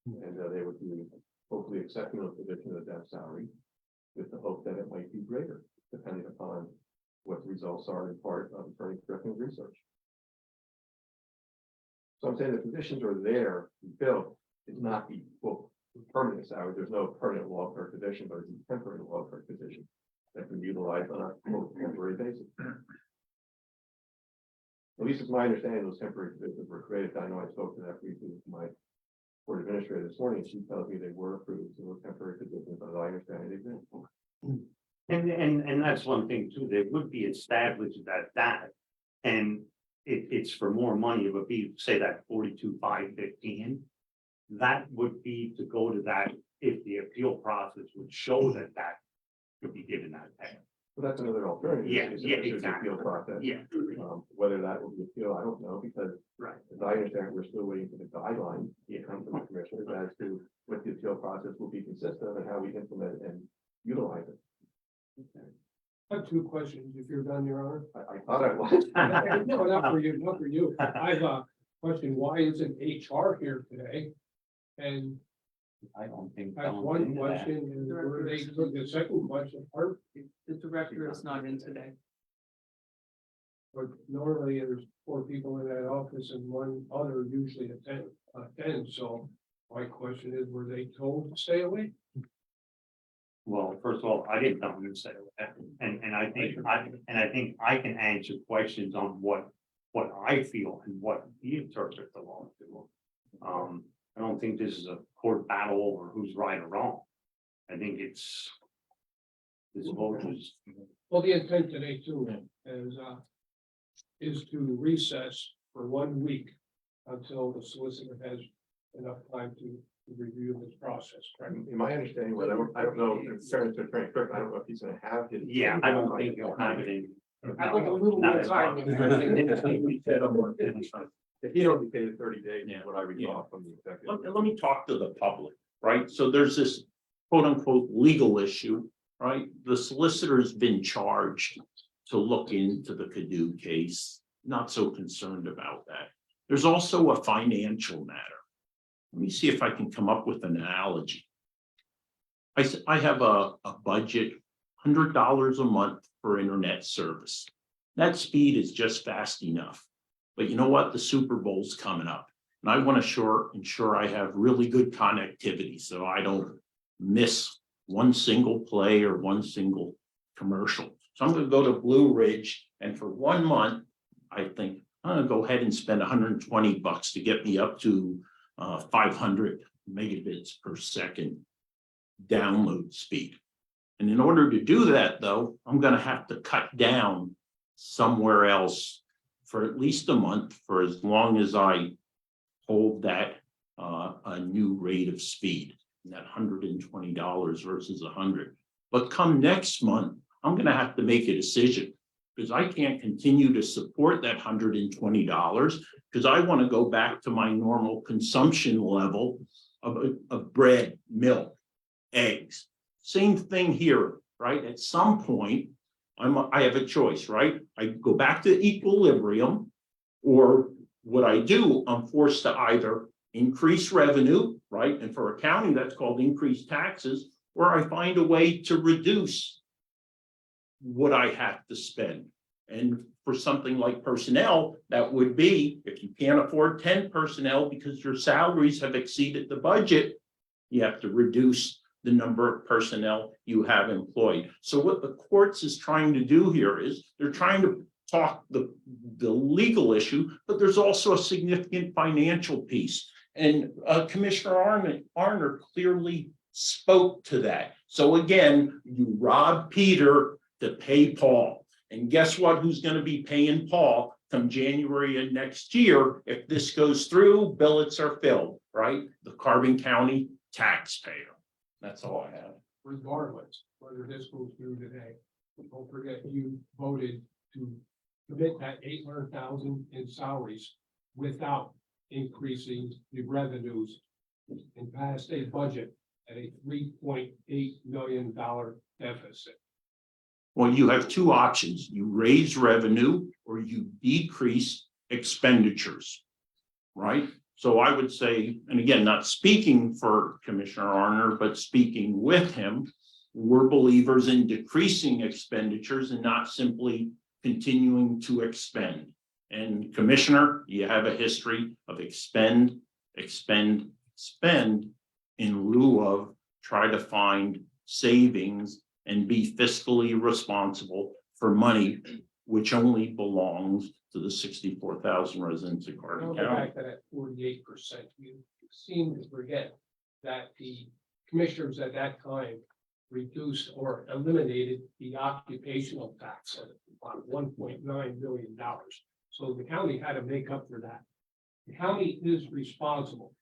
And they would be hopefully accepting those positions at that salary with the hope that it might be greater, depending upon what the results are in part of Attorney Griffin's research. So I'm saying the positions are there to fill, it's not the quote permanent salary. There's no permanent law clerk position, but it's a temporary law clerk position that can be utilized on a quote temporary basis. At least it's my understanding those temporary positions were created. I know I spoke to that briefly with my court administrator this morning. She tells me they were approved, so those temporary positions, as I understand it, exist. And that's one thing too, they would be established at that. And it's for more money, it would be, say that 42,515. That would be to go to that if the appeal process would show that that could be given that pay. So that's another alternative. Yeah, is yeah, if there's an exactly. appeal process. Yeah. Whether that will be appealed, I don't know, because Right. as I understand, we're still waiting for the guidelines to come from the commissioners as to what the appeal process will be consistent of and how we implement and utilize it. I have two questions, if you're done, Your Honor. I thought I was. No, not for you, not for you. I've question, why isn't HR here today? And I don't think. that's one question, and where they took the second question, or, The director is not in today. but normally there's 4 people in that office and one other usually attends, so my question is, were they told to stay away? Well, first of all, I didn't tell them to say that, and I think I can answer questions on what I feel and what he interprets the law to. I don't think this is a court battle over who's right or wrong. I think it's this vote is. Well, the intent today too is to recess for 1 week until the solicitor has enough time to review this process, correct? In my understanding, but I don't know, in fairness to Attorney Griffin, I don't know if he's gonna have his. Yeah, I don't think he'll have it in. I think a little more time. If he only paid 30 days, Yeah. is what I recall from the executive. Let me talk to the public, right? So there's this quote unquote legal issue, right? The solicitor's been charged to look into the Caddo case, not so concerned about that. There's also a financial matter. Let me see if I can come up with an analogy. I have a budget, $100 a month for internet service. That speed is just fast enough. But you know what? The Super Bowl's coming up. And I want to ensure I have really good connectivity so I don't miss one single play or one single commercial. So I'm going to go to Blue Ridge, and for 1 month, I think I'm going to go ahead and spend $120 to get me up to 500 megabits per second download speed. And in order to do that, though, I'm going to have to cut down somewhere else for at least a month for as long as I hold that a new rate of speed, that $120 versus $100. But come next month, I'm going to have to make a decision because I can't continue to support that $120 because I want to go back to my normal consumption level of bread, milk, eggs. Same thing here, right? At some point, I have a choice, right? I go back to equilibrium, or what I do, I'm forced to either increase revenue, right? And for accounting, that's called increased taxes, or I find a way to reduce what I have to spend. And for something like personnel, that would be if you can't afford 10 personnel because your salaries have exceeded the budget, you have to reduce the number of personnel you have employed. So what the courts is trying to do here is they're trying to talk the legal issue, but there's also a significant financial piece. And Commissioner Arner clearly spoke to that. So again, you rob Peter to pay Paul. And guess what? Who's going to be paying Paul come January of next year? If this goes through, billets are filled, right? The Carbon County taxpayer. That's all I have. Regardless whether this goes through today, don't forget you voted to commit that 800,000 in salaries without increasing the revenues and passed a budget at a $3.8 million deficit. Well, you have two options. You raise revenue or you decrease expenditures, right? So I would say, and again, not speaking for Commissioner Arner, but speaking with him, we're believers in decreasing expenditures and not simply continuing to expend. And Commissioner, you have a history of expend, expend, spend in lieu of try to find savings and be fiscally responsible for money which only belongs to the 64,000 residents of I'll Carbon go County. back to that 48%. You seem to forget that the commissioners at that time reduced or eliminated the occupational tax at about $1.9 billion. So the county had to make up for that. The county is responsible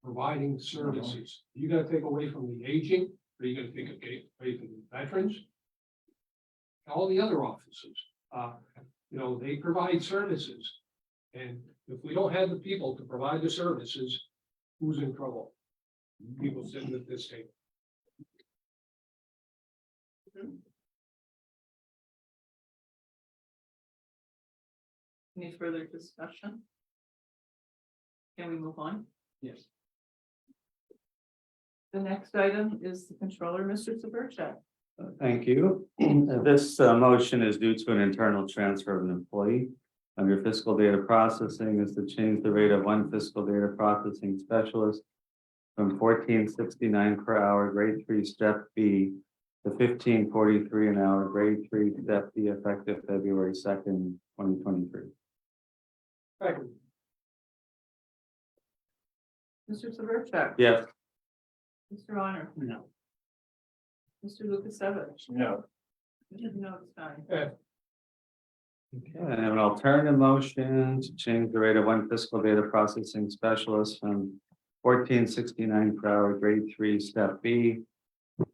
for providing services. You gotta take away from the aging, or you gonna take away from the veterans? All the other offices, they provide services. And if we don't have the people to provide the services, who's in trouble? People sitting at this table. Any further discussion? Can we move on? Yes. The next item is the controller, Mr. Severcek. Thank you. This motion is due to an internal transfer of an employee. Under fiscal data processing is to change the rate of one fiscal data processing specialist from $14.69 per hour, grade 3, step B, to $15.43 an hour, grade 3, step B, effective February 2nd, 2023. Second. Mr. Severcek. Yes. Mr. Honor. No. Mr. Lukasevich. No. Mr. Notstein. Okay, and an alternative motion to change the rate of one fiscal data processing specialist from $14.69 per hour, grade 3, step B,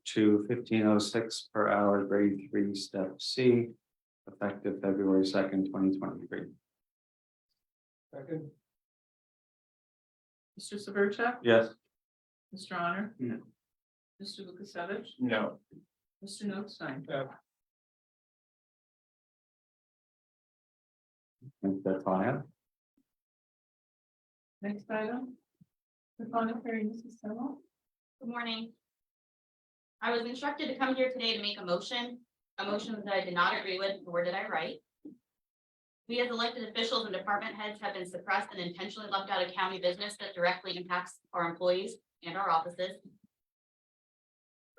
to $15.06 per hour, grade 3, step C, effective February 2nd, 2023. Second. Mr. Severcek. Yes. Mr. Honor. No. Mr. Lukasevich. No. Mr. Notstein. I think that's all I have. Next item. The planetary, Mrs. Semmel. Good morning. I was instructed to come here today to make a motion that I did not agree with, nor did I write. We as elected officials and department heads have been suppressed and intentionally left out of county business that directly impacts our employees and our offices.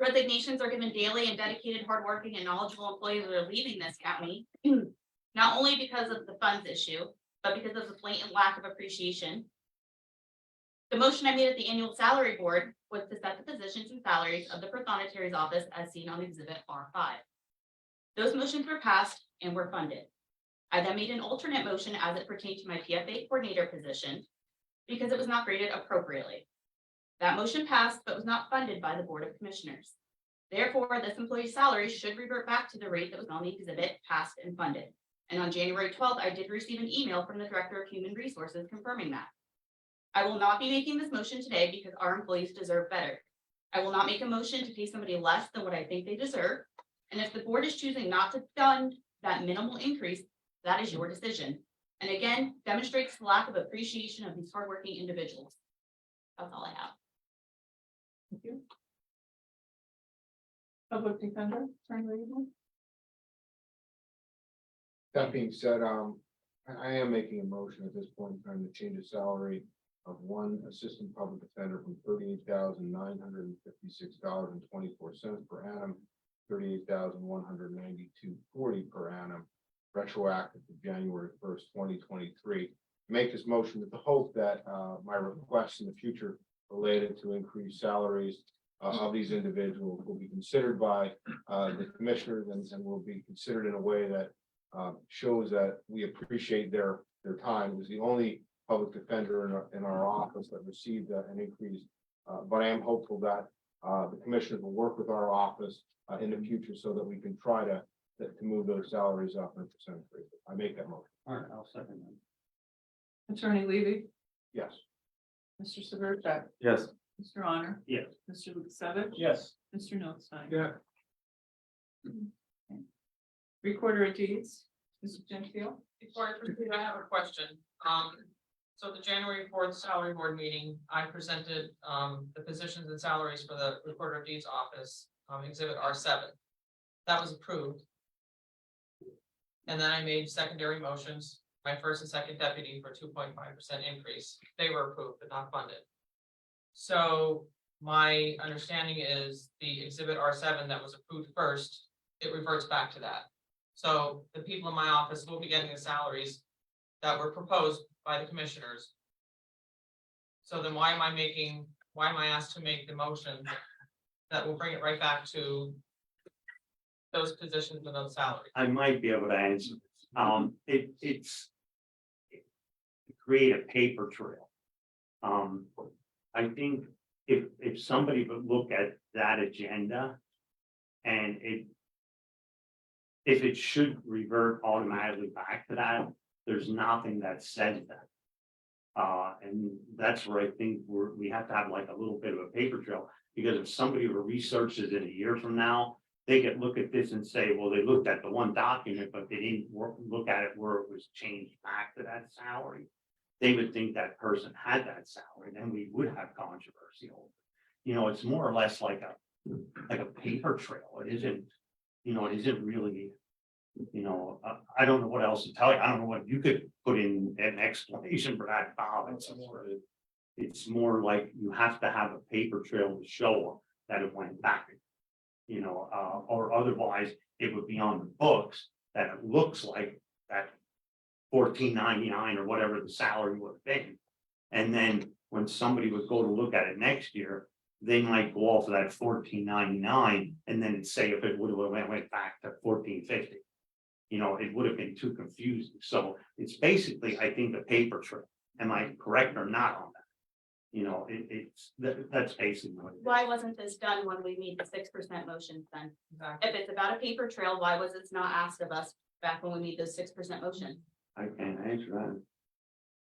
Resignations are given daily, and dedicated, hardworking, and knowledgeable employees are leaving this county, not only because of the funds issue, but because of the blatant lack of appreciation. The motion I made at the annual salary board was to set the positions and salaries of the Prothonotary office as seen on Exhibit R5. Those motions were passed and were funded. I then made an alternate motion as it pertained to my PFA coordinator position because it was not graded appropriately. That motion passed but was not funded by the Board of Commissioners. Therefore, this employee's salary should revert back to the rate that was on the exhibit, passed and funded. And on January 12th, I did receive an email from the Director of Human Resources confirming that. I will not be making this motion today because our employees deserve better. I will not make a motion to pay somebody less than what I think they deserve. And if the board is choosing not to fund that minimal increase, that is your decision. And again, demonstrates the lack of appreciation of these hardworking individuals. That's all I have. Thank you. Public defender, Attorney Leahy. That being said, I am making a motion at this point in time to change the salary of one assistant public defender from $38,956.24 per annum, $38,192.40 per annum, retroactive to January 1st, 2023. Make this motion with the hope that my requests in the future related to increased salaries of these individuals will be considered by the commissioners and will be considered in a way that shows that we appreciate their time. It was the only public defender in our office that received an increase. But I am hopeful that the commissioners will work with our office in the future so that we can try to move those salaries up in a percentage rate. I make that motion. All right, I'll second that. Attorney Levy, Yes. Mr. Severcek, Yes. Mr. Honor, Yes. Mr. Lukasevich. Yes. Mr. Notstein. Yeah, Recorder of Deeds, Mr. Gentile. Before I proceed, I have a question. So the January 4th salary board meeting, I presented the positions and salaries for the Recorder of Deeds office, exhibit R7. That was approved. And then I made secondary motions, my first and second deputy for 2.5% increase. They were approved but not funded. So my understanding is the exhibit R7 that was approved first, it reverts back to that. So the people in my office will be getting the salaries that were proposed by the commissioners. So then why am I asked to make the motion that will bring it right back to those positions and those salaries? I might be able to answer this. It's create a paper trail. I think if somebody would look at that agenda and if it should revert automatically back to that, there's nothing that says that. And that's where I think we have to have like a little bit of a paper trail, because if somebody researches it a year from now, they could look at this and say, well, they looked at the one document, but they didn't look at it where it was changed back to that salary. They would think that person had that salary, then we would have controversy over it. You know, it's more or less like a paper trail. It isn't really, I don't know what else to tell you. I don't know what you could put in an explanation for that, Bob. It's more like you have to have a paper trail to show that it went back. Or otherwise it would be on the books that it looks like that $14.99 or whatever the salary would have been. And then when somebody would go to look at it next year, they might go off of that $14.99 and then say if it would have went back to $14.50. It would have been too confusing. So it's basically, I think, a paper trail. Am I correct or not on that? That's basically what it is. Why wasn't this done when we made the 6% motions then? If it's about a paper trail, why was it not asked of us back when we made those 6% motion? I can't answer that.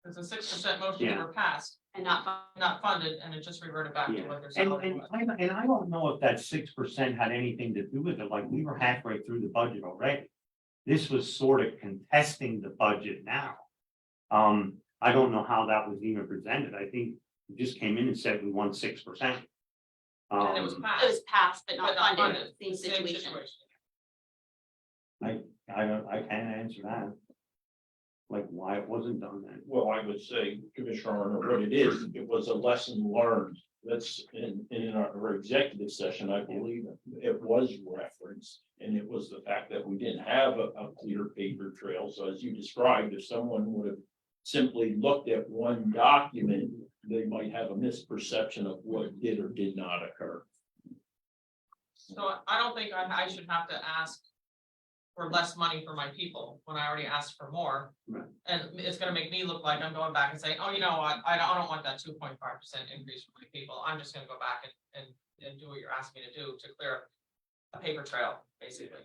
Because the 6% motions were passed And not funded, and it just reverted back to Yeah, what their and salary was. I don't know if that 6% had anything to do with it, like we were halfway through the budget already. This was sort of contesting the budget now. I don't know how that was even presented. I think we just came in and said we want 6%. And it was passed. It was passed, but not funded, same Same situation. I can't answer that. like why it wasn't done then. Well, I would say, Commissioner Arnold, what it is, it was a lesson learned. That's in our executive session, I believe it was referenced. And it was the fact that we didn't have a clear paper trail. So as you described, if someone would have simply looked at one document, they might have a misperception of what did or did not occur. So I don't think I should have to ask for less money for my people when I already asked for more. Right. And it's gonna make me look like I'm going back and saying, oh, you know what, I don't want that 2.5% increase for my people. I'm just gonna go back and do what you're asking me to do to clear up a paper trail, basically.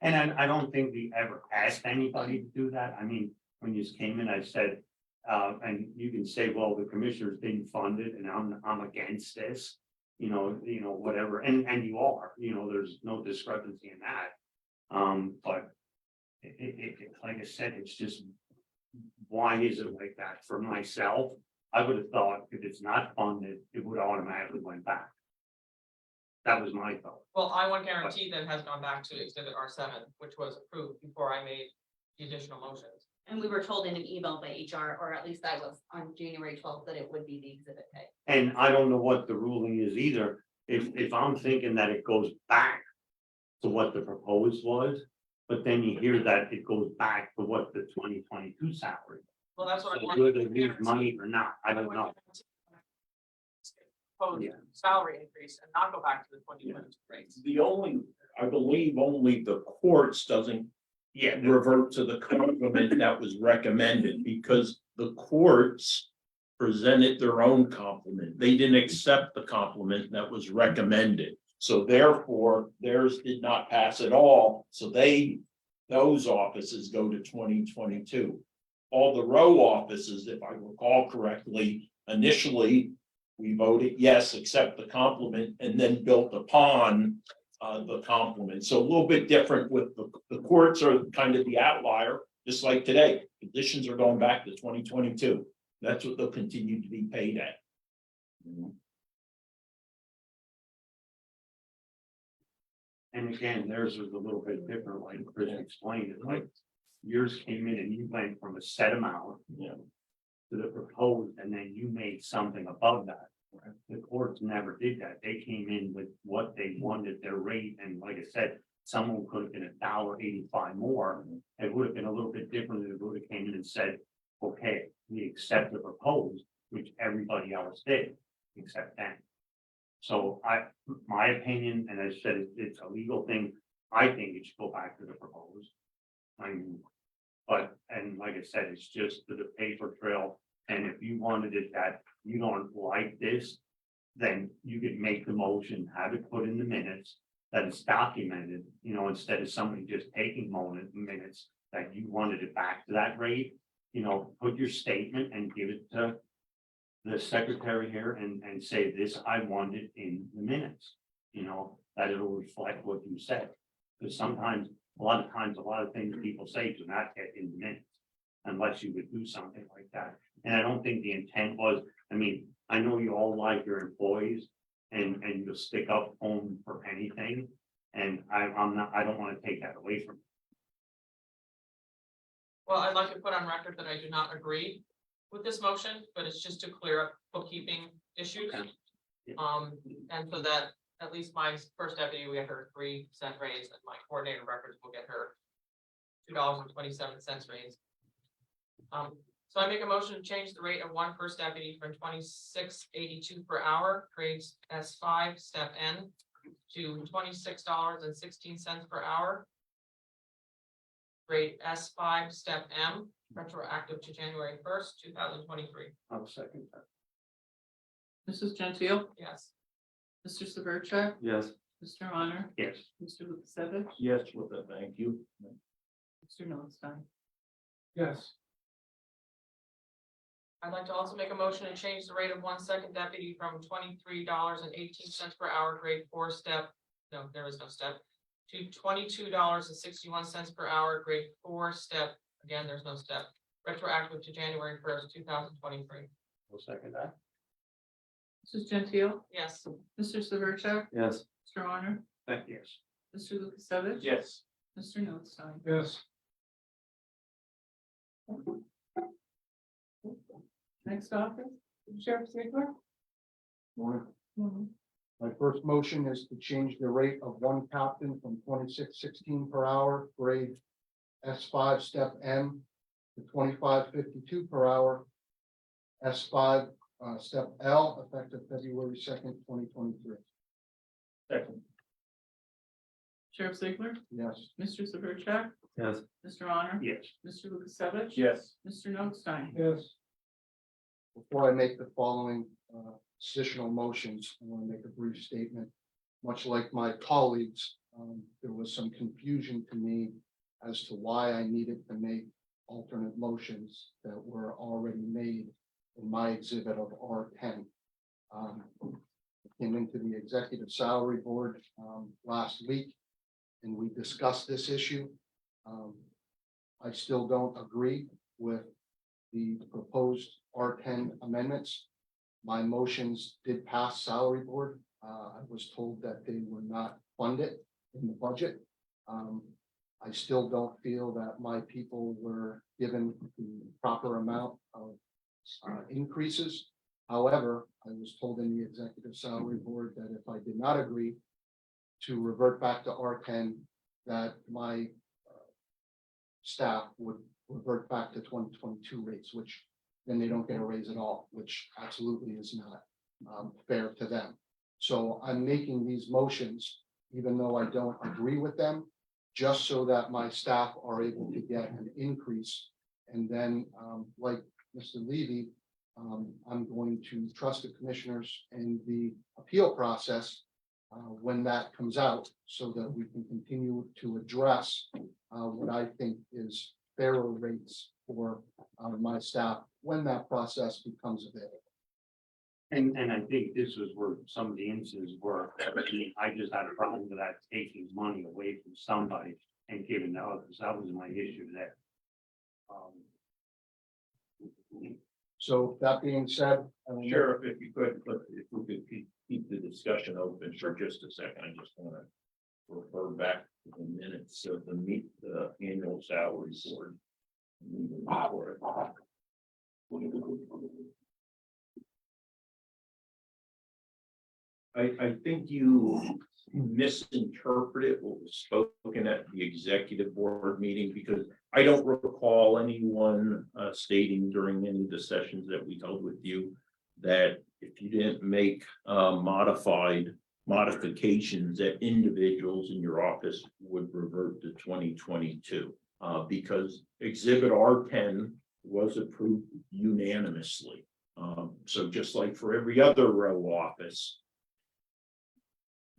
And I don't think we ever asked anybody to do that. I mean, when you came in, I said, and you can say, well, the commissioners didn't fund it and I'm against this. You know, whatever, and you are, there's no discrepancy in that. But like I said, it's just, why is it like that? For myself, I would have thought if it's not funded, it would automatically went back. That was my thought. Well, I want guarantee that has gone back to exhibit R7, which was approved before I made the additional motions. And we were told in an email by HR, or at least I was on January 12th, that it would be the exhibit A. And I don't know what the ruling is either. If I'm thinking that it goes back to what the proposed was, but then you hear that it goes back to what the 2022 salary. Well, that's what I So want. do they need money or not? I don't know. Proposed salary increase and not go back to the 2022 rates. I believe only the courts doesn't revert to the complement that was recommended, because the courts presented their own complement. They didn't accept the complement that was recommended. So therefore, theirs did not pass at all. So those offices go to 2022. All the row offices, if I recall correctly, initially, we voted yes, accept the complement, and then built upon the complement. So a little bit different with the courts are kind of the outlier, just like today. Conditions are going back to 2022. That's what they'll continue to be paid at. And again, theirs was a little bit different, like Chris explained it, like yours came in and you went from a set amount to the proposed, and then you made something above that. The courts never did that. They came in with what they wanted, their rate, and like I said, someone could have been $1.85 more. It would have been a little bit different if it would have came in and said, okay, we accept the proposed, which everybody else did, except them. So my opinion, and I said, it's a legal thing, I think it should go back to the proposed. I mean, and like I said, it's just the paper trail, and if you wanted it that you don't like this, then you could make the motion, have it put in the minutes, that it's documented, instead of somebody just taking minutes, that you wanted it back to that rate, put your statement and give it to the secretary here and say this, I want it in the minutes, that it'll reflect what you said. Because sometimes, a lot of things people say do not get in the minutes unless you would do something like that. And I don't think the intent was, I know you all like your employees and you'll stick up home for anything. And I don't want to take that away from you. Well, I'd like to put on record that I do not agree with this motion, but it's just to clear up bookkeeping issues. And so that at least my first deputy, we get her 3% raise, and my coordinator records will get her $2.27 raise. So I make a motion to change the rate of one first deputy from $26.82 per hour, grades S5, step N, to $26.16 per hour, grade S5, step M, retroactive to January 1st, 2023. I'll second that. Mrs. Gentile, Yes. Mr. Severcek, Yes. Mr. Honor, Yes. Mr. Lukasevich, Yes, with a thank you. Mr. Notstein. Yes. I'd like to also make a motion to change the rate of one second deputy from $23.18 per hour, grade 4, step, no, there is no step, to $22.61 per hour, grade 4, step, again, there's no step, retroactive to January 1st, 2023. We'll second that. Mrs. Gentile, Yes. Mr. Severcek, Yes. Mr. Honor, Yes. Mr. Lukasevich. Yes. Mr. Notstein. Yes. Next office, Sheriff Ziegler. Morning. Mhm. My first motion is to change the rate of one captain from 26.16 per hour, grade S5, step M, to 25.52 per hour, S5, step L, effective February 2nd, 2023. Second. Sheriff Ziegler, Yes. Mr. Severcek, Yes. Mr. Honor. Yes. Mr. Lukasevich. Yes. Mr. Notstein. Yes. Before I make the following decisional motions, I want to make a brief statement. Much like my colleagues, there was some confusion to me as to why I needed to make alternate motions that were already made in my exhibit of R10. I Came into the executive salary board last week, and we discussed this issue. I still don't agree with the proposed R10 amendments. My motions did pass salary board. I was told that they were not funded in the budget. I still don't feel that my people were given the proper amount of increases. However, I was told in the executive salary board that if I did not agree to revert back to R10, that my staff would revert back to 2022 rates, which then they don't get a raise at all, which absolutely is not fair to them. So I'm making these motions, even though I don't agree with them, just so that my staff are able to get an increase. And then, like Mr. Levy, I'm going to trust the commissioners in the appeal process when that comes out, so that we can continue to address what I think is fairer rates for my staff when that process becomes available. And I think this was where some of the instances were, I just had a problem with that, taking money away from somebody and giving to others. That was my issue there. So that being said. Sheriff, if you could, if we could keep the discussion open for just a second, I just want to refer back to the minutes of the annual salary board. I think you misinterpreted what was spoken at the executive board meeting, because I don't recall anyone stating during any of the sessions that we held with you that if you didn't make modifications, that individuals in your office would revert to 2022. Because exhibit R10 was approved unanimously. So just like for every other row office,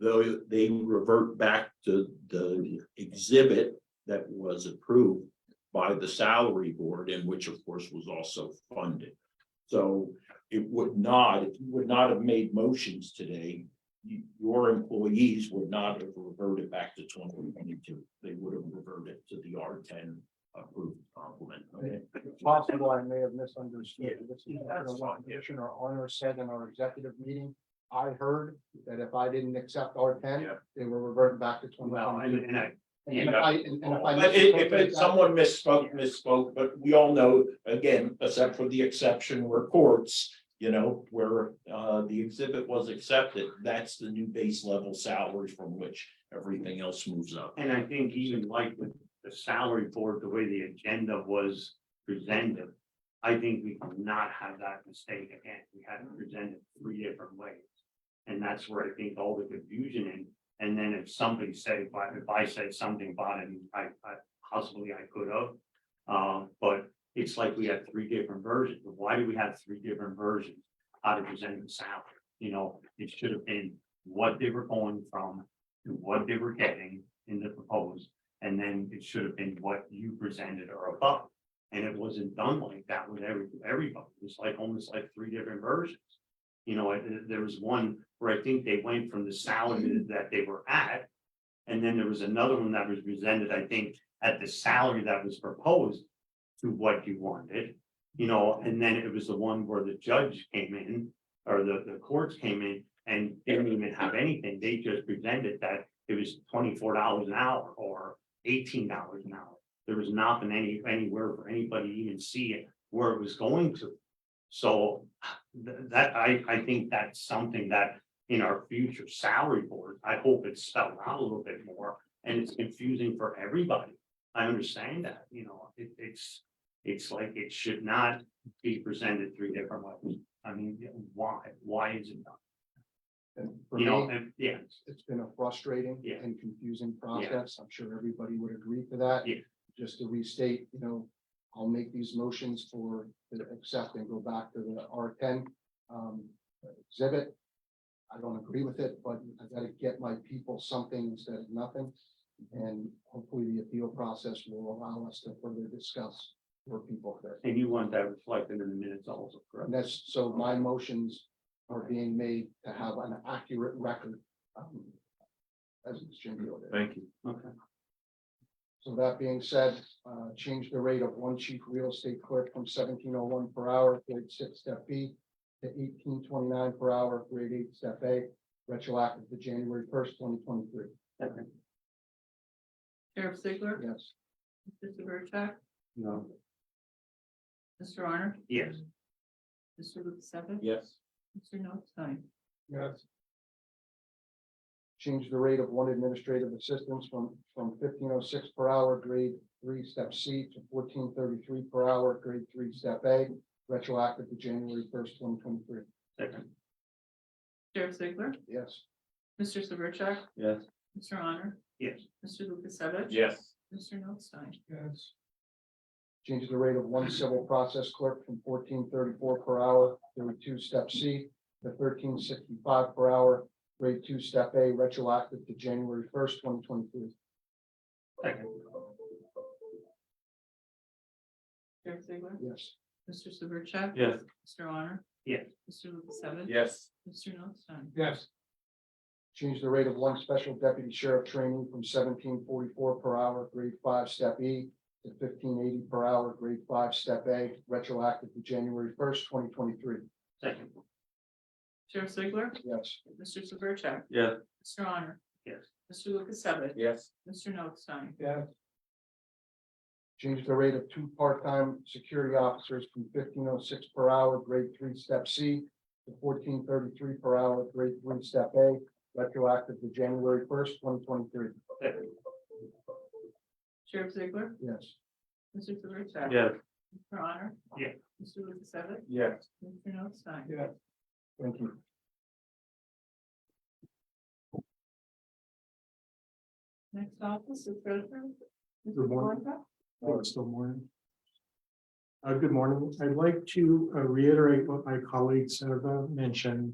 though they revert back to the exhibit that was approved by the salary board, and which of course was also funded. So it would not, if you would not have made motions today, your employees would not have reverted back to 2022. They would have reverted to the R10 approved complement. Okay. It's possible I may have misunderstood. This is what Commissioner Arner said in our executive meeting. I heard that if I didn't accept R10, they were reverting back to 2022. If someone misspoke, but we all know, again, except for the exception where courts, where the exhibit was accepted, that's the new base level salary from which everything else moves up. And I think even like with the salary board, the way the agenda was presented, I think we cannot have that mistake again. We had it presented 3 different ways. And that's where I think all the confusion in. And then if somebody said, if I said something about it, I possibly I could have. But it's like we had 3 different versions. Why do we have 3 different versions? How to present the salary? It should have been what they were going from to what they were getting in the proposed. And then it should have been what you presented or above. And it wasn't done like that with everybody. It's like almost like 3 different versions. There was one where I think they went from the salary that they were at. And then there was another one that was presented, I think, at the salary that was proposed to what you wanted. And then it was the one where the judge came in, or the courts came in and didn't even have anything. They just presented that it was $24 an hour or $18 an hour. there was nothing anywhere for anybody to even see it, where it was going to. So that, I think that's something that in our future salary board, I hope it's spelled out a little bit more, and it's confusing for everybody. I understand that, it's like it should not be presented three different ways. I mean, why is it not? And for You know, me, and yeah, it's been a frustrating Yeah. and confusing process. I'm sure everybody would agree to that. Yeah. Just to restate, I'll make these motions for the accept and go back to the R10 exhibit. I don't agree with it, but I gotta get my people something instead of nothing. And hopefully the appeal process will allow us to further discuss where people fit. and you want that reflected in the minutes also, correct? And that's, so my motions are being made to have an accurate record. As it's Jim did. Thank you. Okay. So that being said, change the rate of one chief real estate clerk from 1701 per hour, grade 6, step B, to 1829 per hour, grade 8, step A, retroactive to January 1st, 2023. Sheriff Ziegler, Yes. Mr. Severcek, No. Mr. Honor, Yes. Mr. Lukasevich. Yes. Mr. Notstein. Yes. Change the rate of one administrative assistant from 1506 per hour, grade 3, step C, to 1433 per hour, grade 3, step A, retroactive to January 1st, 2023. Second. Sheriff Ziegler, Yes. Mr. Severcek, Yes. Mr. Honor, Yes. Mr. Lukasevich. Yes. Mr. Notstein. Yes. Change the rate of one civil process clerk from 1434 per hour, grade 2, step C, to 1365 per hour, grade 2, step A, retroactive to January 1st, 2023. Second. Sheriff Ziegler, Yes. Mr. Severcek. Yes. Mr. Honor, Yes. Mr. Lukasevich. Yes. Mr. Notstein. Yes. Change the rate of one special deputy sheriff trainee from 1744 per hour, grade 5, step E, to 1580 per hour, grade 5, step A, retroactive to January 1st, 2023. Second. Sheriff Ziegler, Yes. Mr. Severcek, Yes. Mr. Honor, Yes. Mr. Lukasevich. Yes. Mr. Notstein. Yes. Change the rate of two part-time security officers from 1506 per hour, grade 3, step C, to 1433 per hour, grade 3, step A, retroactive to January 1st, 2023. Second. Sheriff Ziegler, Yes. Mr. Severcek. Yes. Mr. Honor. Yes. Mr. Lukasevich. Yes. Mr. Notstein. Yes. Thank you. Next office is treasurer. Mr. Good morning. Blanca. It's still morning. Good morning. I'd like to reiterate what my colleagues have mentioned.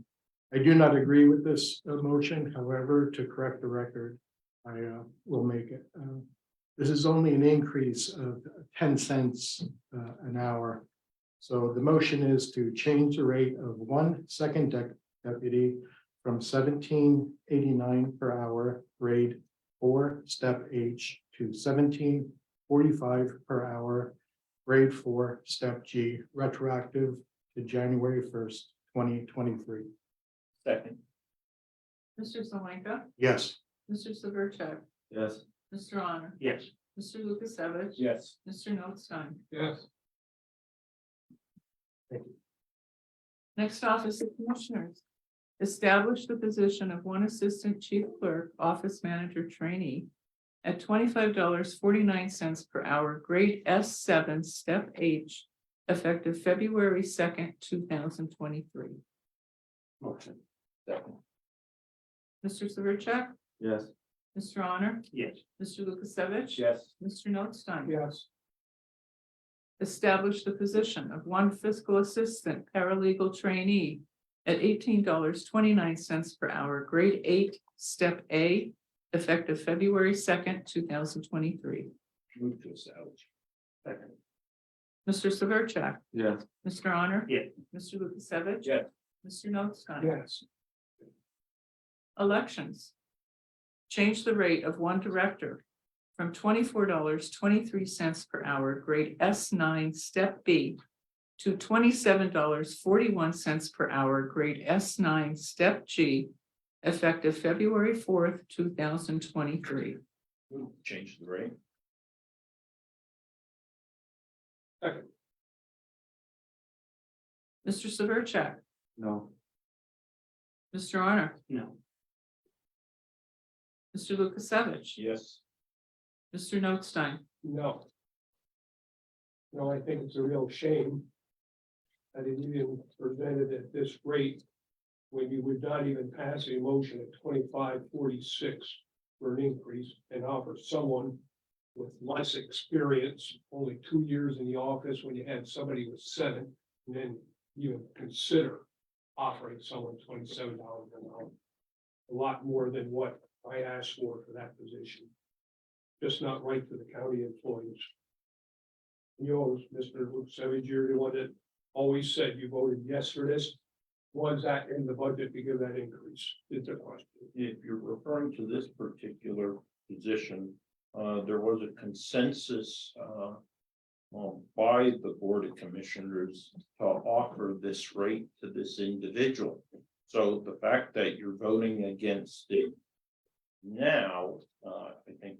I do not agree with this motion. However, to correct the record, I will make it. This is only an increase of 10 cents an hour. So the motion is to change the rate of one second deputy from 1789 per hour, grade 4, step H, to 1745 per hour, grade 4, step G, retroactive to January 1st, 2023. Second. Mr. Zelinka, Yes. Mr. Severcek, Yes. Mr. Honor, Yes. Mr. Lukasevich. Yes. Mr. Notstein. Yes. Next office of commissioners. Establish the position of one assistant chief clerk, office manager trainee at $25.49 per hour, grade S7, step H, effective February 2nd, 2023. Motion. Second. Mr. Severcek, Yes. Mr. Honor, Yes. Mr. Lukasevich. Yes. Mr. Notstein. Yes. Establish the position of one fiscal assistant paralegal trainee at $18.29 per hour, grade 8, step A, effective February 2nd, 2023. Move to establish. Second. Mr. Severcek, Yes. Mr. Honor. Yes. Mr. Lukasevich. Yes. Mr. Notstein. Yes. Elections. Change the rate of one director from $24.23 per hour, grade S9, step B, to $27.41 per hour, grade S9, step G, effective February 4th, 2023. Change the rate. Second. Mr. Severcek, No. Mr. Honor, No. Mr. Lukasevich, Yes. Mr. Notstein, No. No, I think it's a real shame that it even presented at this rate when you would not even pass a motion at 25.46 for an increase and offer someone with less experience, only 2 years in the office when you had somebody with 7, and then even consider offering someone $27 an hour. A lot more than what I asked for that position. Just not right for the county employees. You always, Mr. Lukasevich, you're the one that always said you voted yes for this. Was that in the budget to give that increase? It's a question. If you're referring to this particular position, there was a consensus by the Board of Commissioners to offer this rate to this individual. So the fact that you're voting against it now, I think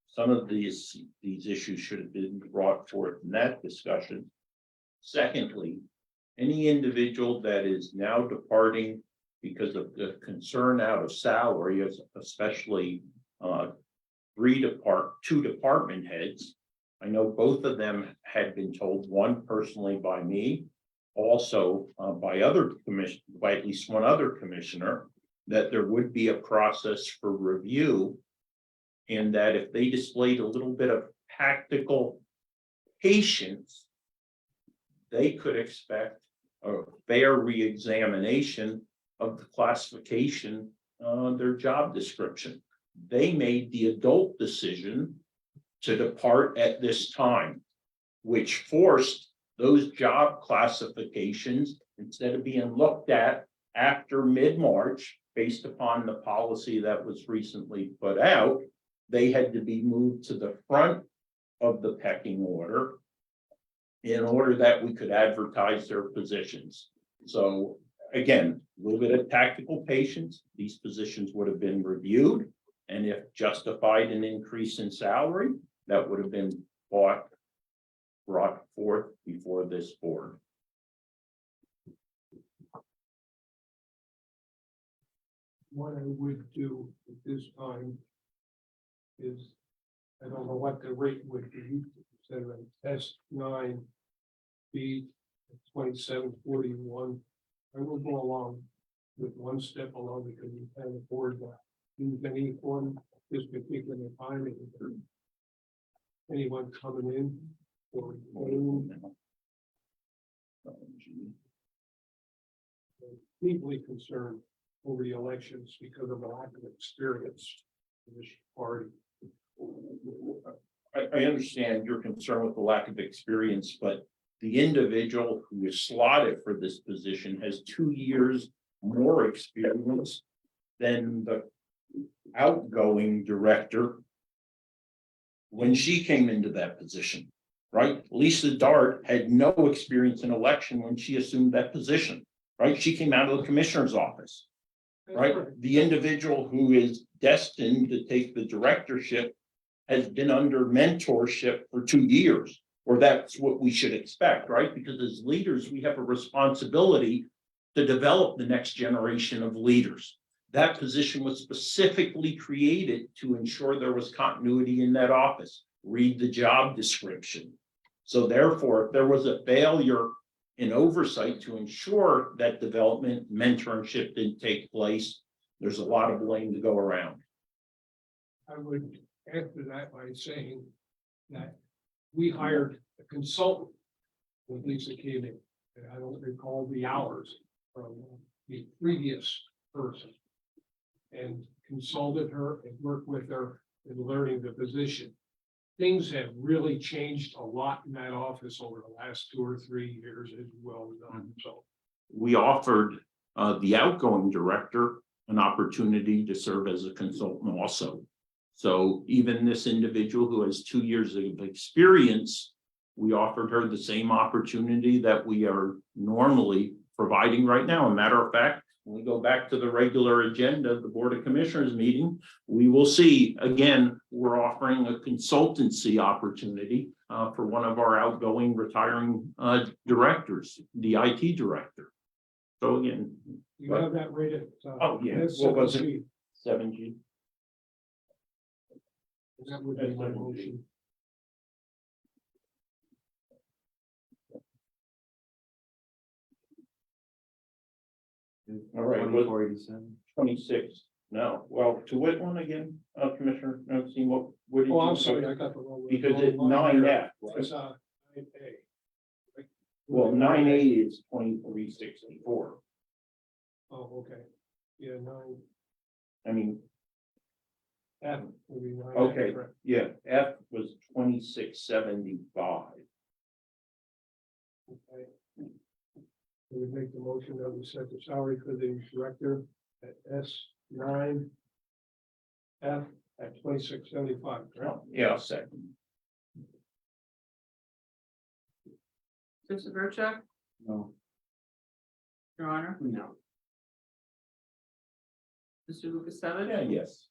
some of these issues should have been brought forth in that discussion. Secondly, any individual that is now departing because of the concern out of salary, especially two department heads. I know both of them had been told, one personally by me, also by at least one other commissioner, that there would be a process for review, and that if they displayed a little bit of tactical patience, they could expect a fair reexamination of the classification on their job description. They made the adult decision to depart at this time, which forced those job classifications, instead of being looked at after mid-March, based upon the policy that was recently put out, they had to be moved to the front of the pecking order in order that we could advertise their positions. So again, a little bit of tactical patience, these positions would have been reviewed, and if justified an increase in salary, that would have been brought forth before this board. What I would do at this time is, I don't know what the rate would be, instead of an S9 B 2741. I will go along with one step along because we can't afford that. Use any one this particular time. If there's anyone coming in or going, deeply concerned over the elections because of the lack of experience in this party. I understand your concern with the lack of experience, but the individual who is slotted for this position has 2 years more experience than the outgoing director when she came into that position, right? Lisa Dart had no experience in election when she assumed that position, right? She came out of the commissioner's office, right? The individual who is destined to take the directorship has been under mentorship for 2 years, or that's what we should expect, right? Because as leaders, we have a responsibility to develop the next generation of leaders. That position was specifically created to ensure there was continuity in that office. Read the job description. So therefore, if there was a failure in oversight to ensure that development, mentorship didn't take place, there's a lot of blame to go around. I would answer that by saying that we hired a consultant when Lisa came in. And I don't recall the hours from the previous person. And consulted her and worked with her in learning the position. Things have really changed a lot in that office over the last 2 or 3 years, as well done. So We offered the outgoing director an opportunity to serve as a consultant also. So even this individual who has 2 years of experience, we offered her the same opportunity that we are normally providing right now. A matter of fact, when we go back to the regular agenda of the Board of Commissioners meeting, we will see, again, we're offering a consultancy opportunity for one of our outgoing retiring directors, the IT director. So again. You have that rated. Oh, yeah. that's What was it? 7G. 7G. That would be my motion. All right. 2487. 26, no, well, to what one again, Commissioner, no, see what did you? Oh, I'm sorry, I got the wrong one. Because it's Wrong line 9F, here. right? It's 9A. Well, 9A is 2364. Oh, okay. Yeah, 9F I mean, would be 9. okay, yeah, F was 2675. Okay. We would make the motion that we set the salary for the director at S9 F at 2675, correct? Yeah, I'll second. Mr. Severcek, No. Your Honor, No. Mr. Lukasevich. Yeah, yes.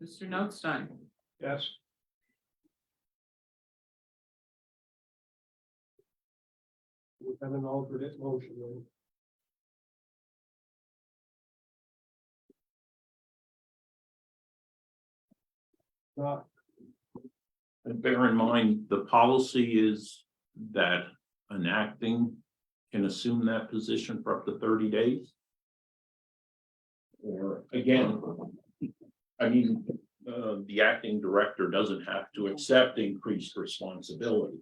Mr. Notstein, Yes. We have an alternate motion. then. Not, And bear in mind, the policy is that an acting can assume that position for up to 30 days. Or again, I mean, the acting director doesn't have to accept increased responsibility.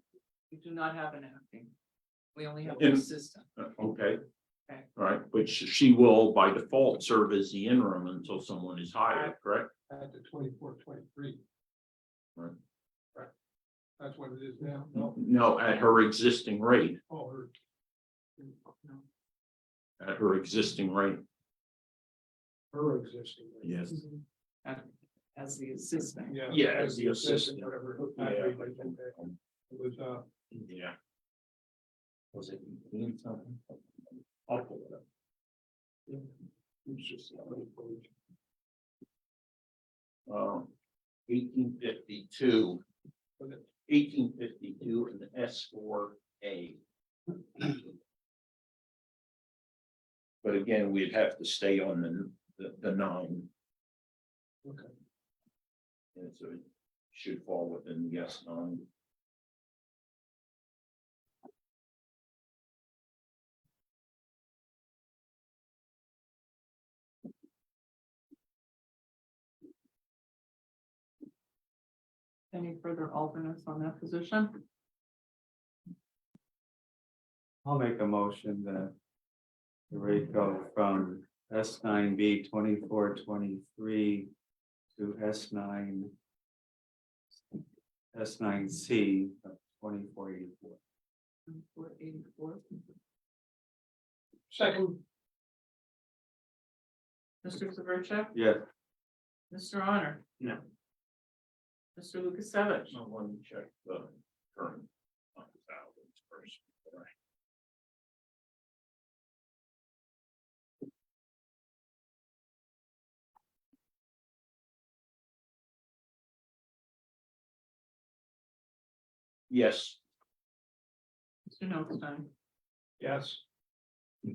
we do not have an acting. We only have In- an assistant. Okay. Okay. All right, but she will by default serve as the interim until someone is hired, correct? at the 24-23. Right. Right. That's what it is now. No. No, at her existing rate, Oh, her- at her existing rate. her existing. Yes. As the assistant. Yeah. Yeah, as the assistant. Whatever. Yeah. It was, Yeah. Was it 18 something? I'll pull it up. it's just. 1852. 1852 and the S4A. But again, we'd have to stay on the 9. Okay. And so it should fall within the S9. Any further alternates on that position? I'll make a motion that the rate go from S9B 2423 to S9C of 2484. 484. Second. Mr. Severcek, Yes. Mr. Honor, No. Mr. Lukasevich. I want to check the current salaries first. Yes. Mr. Notstein, Yes. all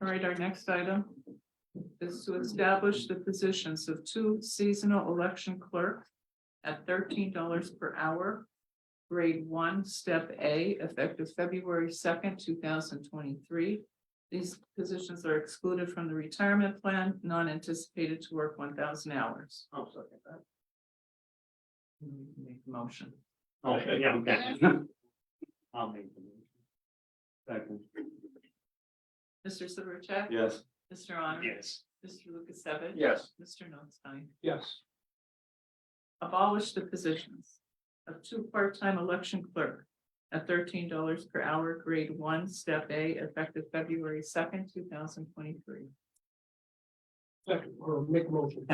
right, our next item is to establish the positions of 2 seasonal election clerks at $13 per hour. Grade 1, step A, effective February 2nd, 2023. These positions are excluded from the retirement plan, non-anticipated to work 1,000 hours. I'll second that. Make the motion. Okay, yeah, okay. I'll make the motion. Second. Mr. Severcek? Yes. Mr. Honor? Yes. Mr. Lukasevich? Yes. Mr. Notstein? Yes. Abolish the positions of 2 part-time election clerk at $13 per hour, grade 1, step A, effective February 2nd, 2023. Second, or make a motion.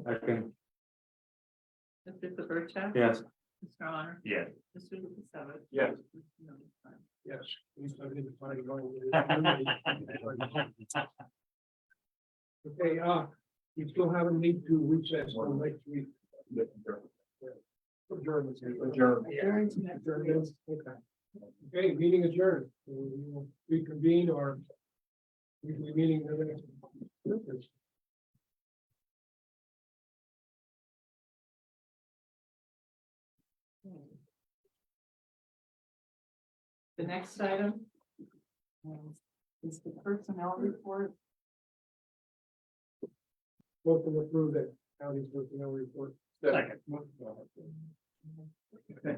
Second. Mr. Severcek? Yes. Mr. Honor? Yes. Mr. Lukasevich? Yes. Mr. Notstein? Yes. At least I didn't find it wrong. Okay, we still have a need to recess on next week. Adjournment. Adjournment. Okay. Okay, meeting adjourned. We will reconvene our weekly meeting. The next item is the personnel report. Vote to approve that county's personnel report. Second. Okay.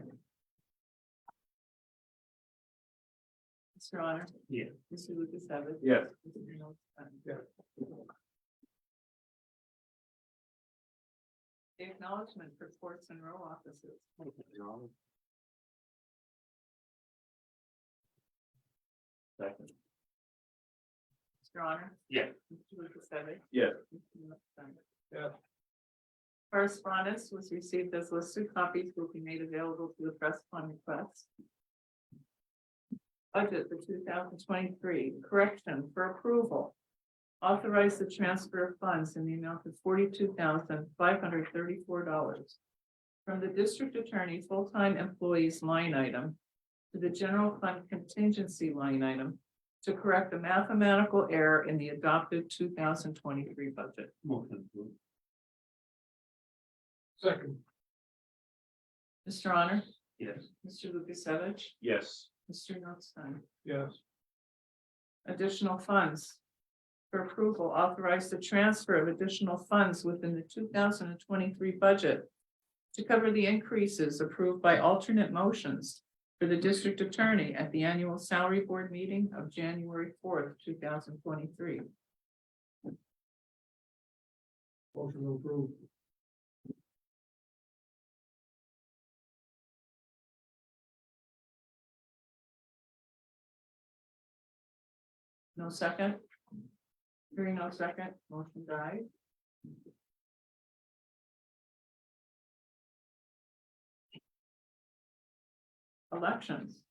Mr. Honor? Yeah. Mr. Lukasevich? Yes. Mr. Notstein? Yeah. The acknowledgement for courts and row offices. Second. Mr. Honor? Yeah. Mr. Lukasevich? Yes. Mr. Notstein? Yeah. Correspondence was received as listed. Copies will be made available to the press upon request. Budget for 2023, correction for approval. Authorize the transfer of funds in the amount of $42,534 from the district attorney full-time employees line item to the general fund contingency line item to correct a mathematical error in the adopted 2023 budget. Motion approved. Second. Mr. Honor? Yes. Mr. Lukasevich? Yes. Mr. Notstein? Yes. Additional funds. For approval, authorize the transfer of additional funds within the 2023 budget to cover the increases approved by alternate motions for the district attorney at the annual salary board meeting of January 4th, 2023. Motion to approve. No second? Hearing no second, motion died. Elections.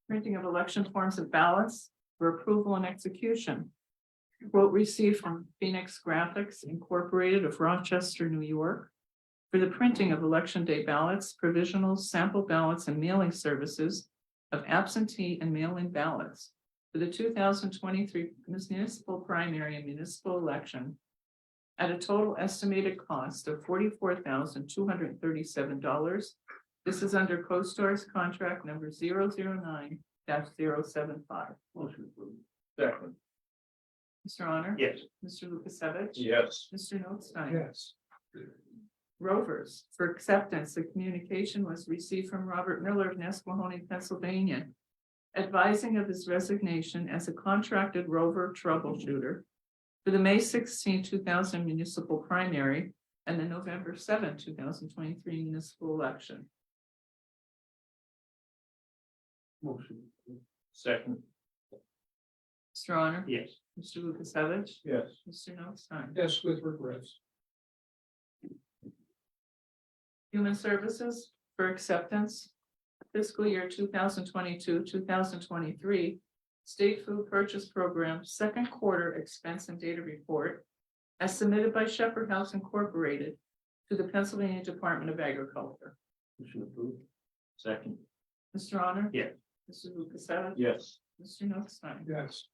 Printing of election forms and ballots for approval and execution. Quote received from Phoenix Graphics Incorporated of Rochester, New York, for the printing of election day ballots, provisionals, sample ballots, and mailing services of absentee and mail-in ballots for the 2023 municipal primary and municipal election at a total estimated cost of $44,237. This is under CoStar's contract number 009-075. Motion approved. Second. Mr. Honor? Yes. Mr. Lukasevich? Yes. Mr. Notstein? Yes. Rovers, for acceptance, the communication was received from Robert Miller of Nesquehoning, Pennsylvania, advising of his resignation as a contracted rover troubleshooter for the May 16, 2000 municipal primary and the November 7, 2023 municipal election. Motion. Second. Mr. Honor? Yes. Mr. Lukasevich? Yes. Mr. Notstein? Yes, with regrets. Human Services for acceptance. Fiscal year 2022, 2023, State Food Purchase Program, second quarter expense and data report as submitted by Shepherd House Incorporated to the Pennsylvania Department of Agriculture. Motion approved. Second. Mr. Honor? Yes. Mr. Lukasevich? Yes. Mr. Notstein? Yes.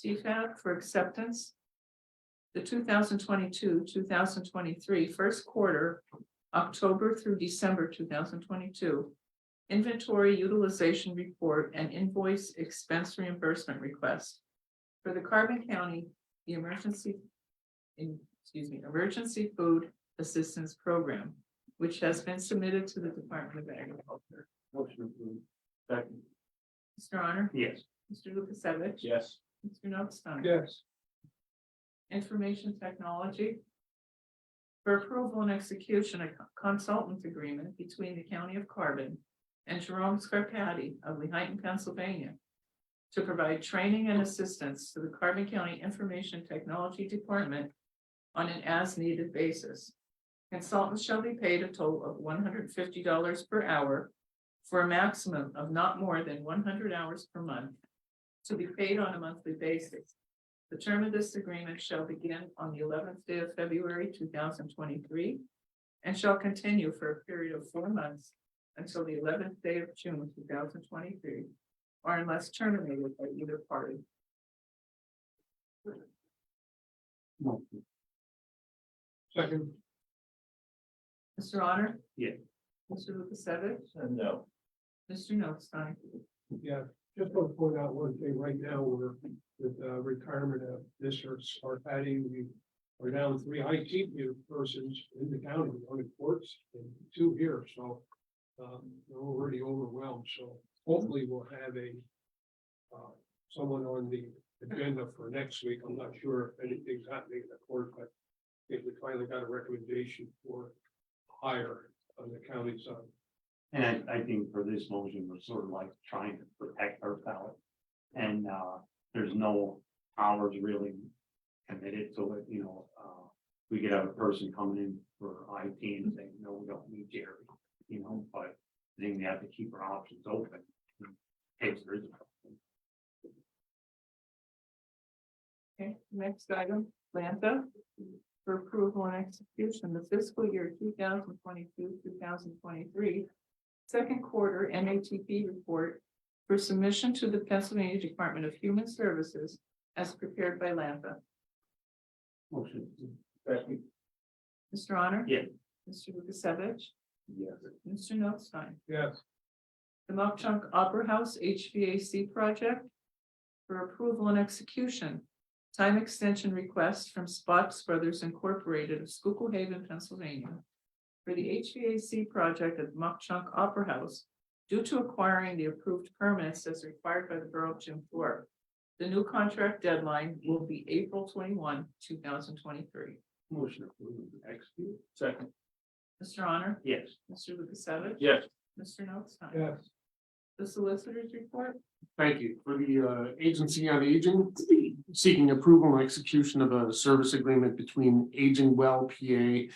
TFAB for acceptance. The 2022-2023 first quarter, October through December 2022, inventory utilization report and invoice expense reimbursement request for the Carbon County, the emergency food assistance program, which has been submitted to the Department of Agriculture. Motion approved. Second. Mr. Honor? Yes. Mr. Lukasevich? Yes. Mr. Notstein? Yes. Information technology. For approval and execution, a consultant agreement between the County of Carbon and Jerome Scarpati of Lehighton, Pennsylvania, to provide training and assistance to the Carbon County Information Technology Department on an as-needed basis. Consultants shall be paid a total of $150 per hour for a maximum of not more than 100 hours per month to be paid on a monthly basis. The term of this agreement shall begin on the 11th day of February 2023 and shall continue for a period of 4 months until the 11th day of June 2023, or unless terminated by either party. Second. Mr. Honor? Yeah. Mr. Lukasevich? No. Mr. Notstein? Yeah, just want to point out one thing right now, we're with retirement of this or adding, we are down 3 IT persons in the county on the courts and 2 here, so we're already overwhelmed, so hopefully we'll have someone on the agenda for next week. I'm not sure if anything's happening in the court, but I think we finally got a recommendation for hire on the county side. And I think for this motion, we're sort of like trying to protect our ballot. And there's no powers really committed to it, we could have a person coming in for IT and saying, no, we don't need Jerry, but then we have to keep our options open. In case there is a problem. Okay, next item, Lanta, for approval and execution, the fiscal year 2022-2023 second quarter NATP report for submission to the Pennsylvania Department of Human Services as prepared by Lanta. Motion. Mr. Honor? Yes. Mr. Lukasevich? Yes. Mr. Notstein? Yes. The Mock Chunk Opera House HVAC project for approval and execution. Time extension request from Spots Brothers Incorporated of Schuylkill Haven, Pennsylvania, for the HVAC project at Mock Chunk Opera House due to acquiring the approved permits as required by the Borough of Jim Thorpe. The new contract deadline will be April 21, 2023. Motion approved, execute. Second. Mr. Honor? Yes. Mr. Lukasevich? Yes. Mr. Notstein? Yes. The solicitor's report? Thank you. For the Agency on Aging, seeking approval and execution of a service agreement between Aging Well PA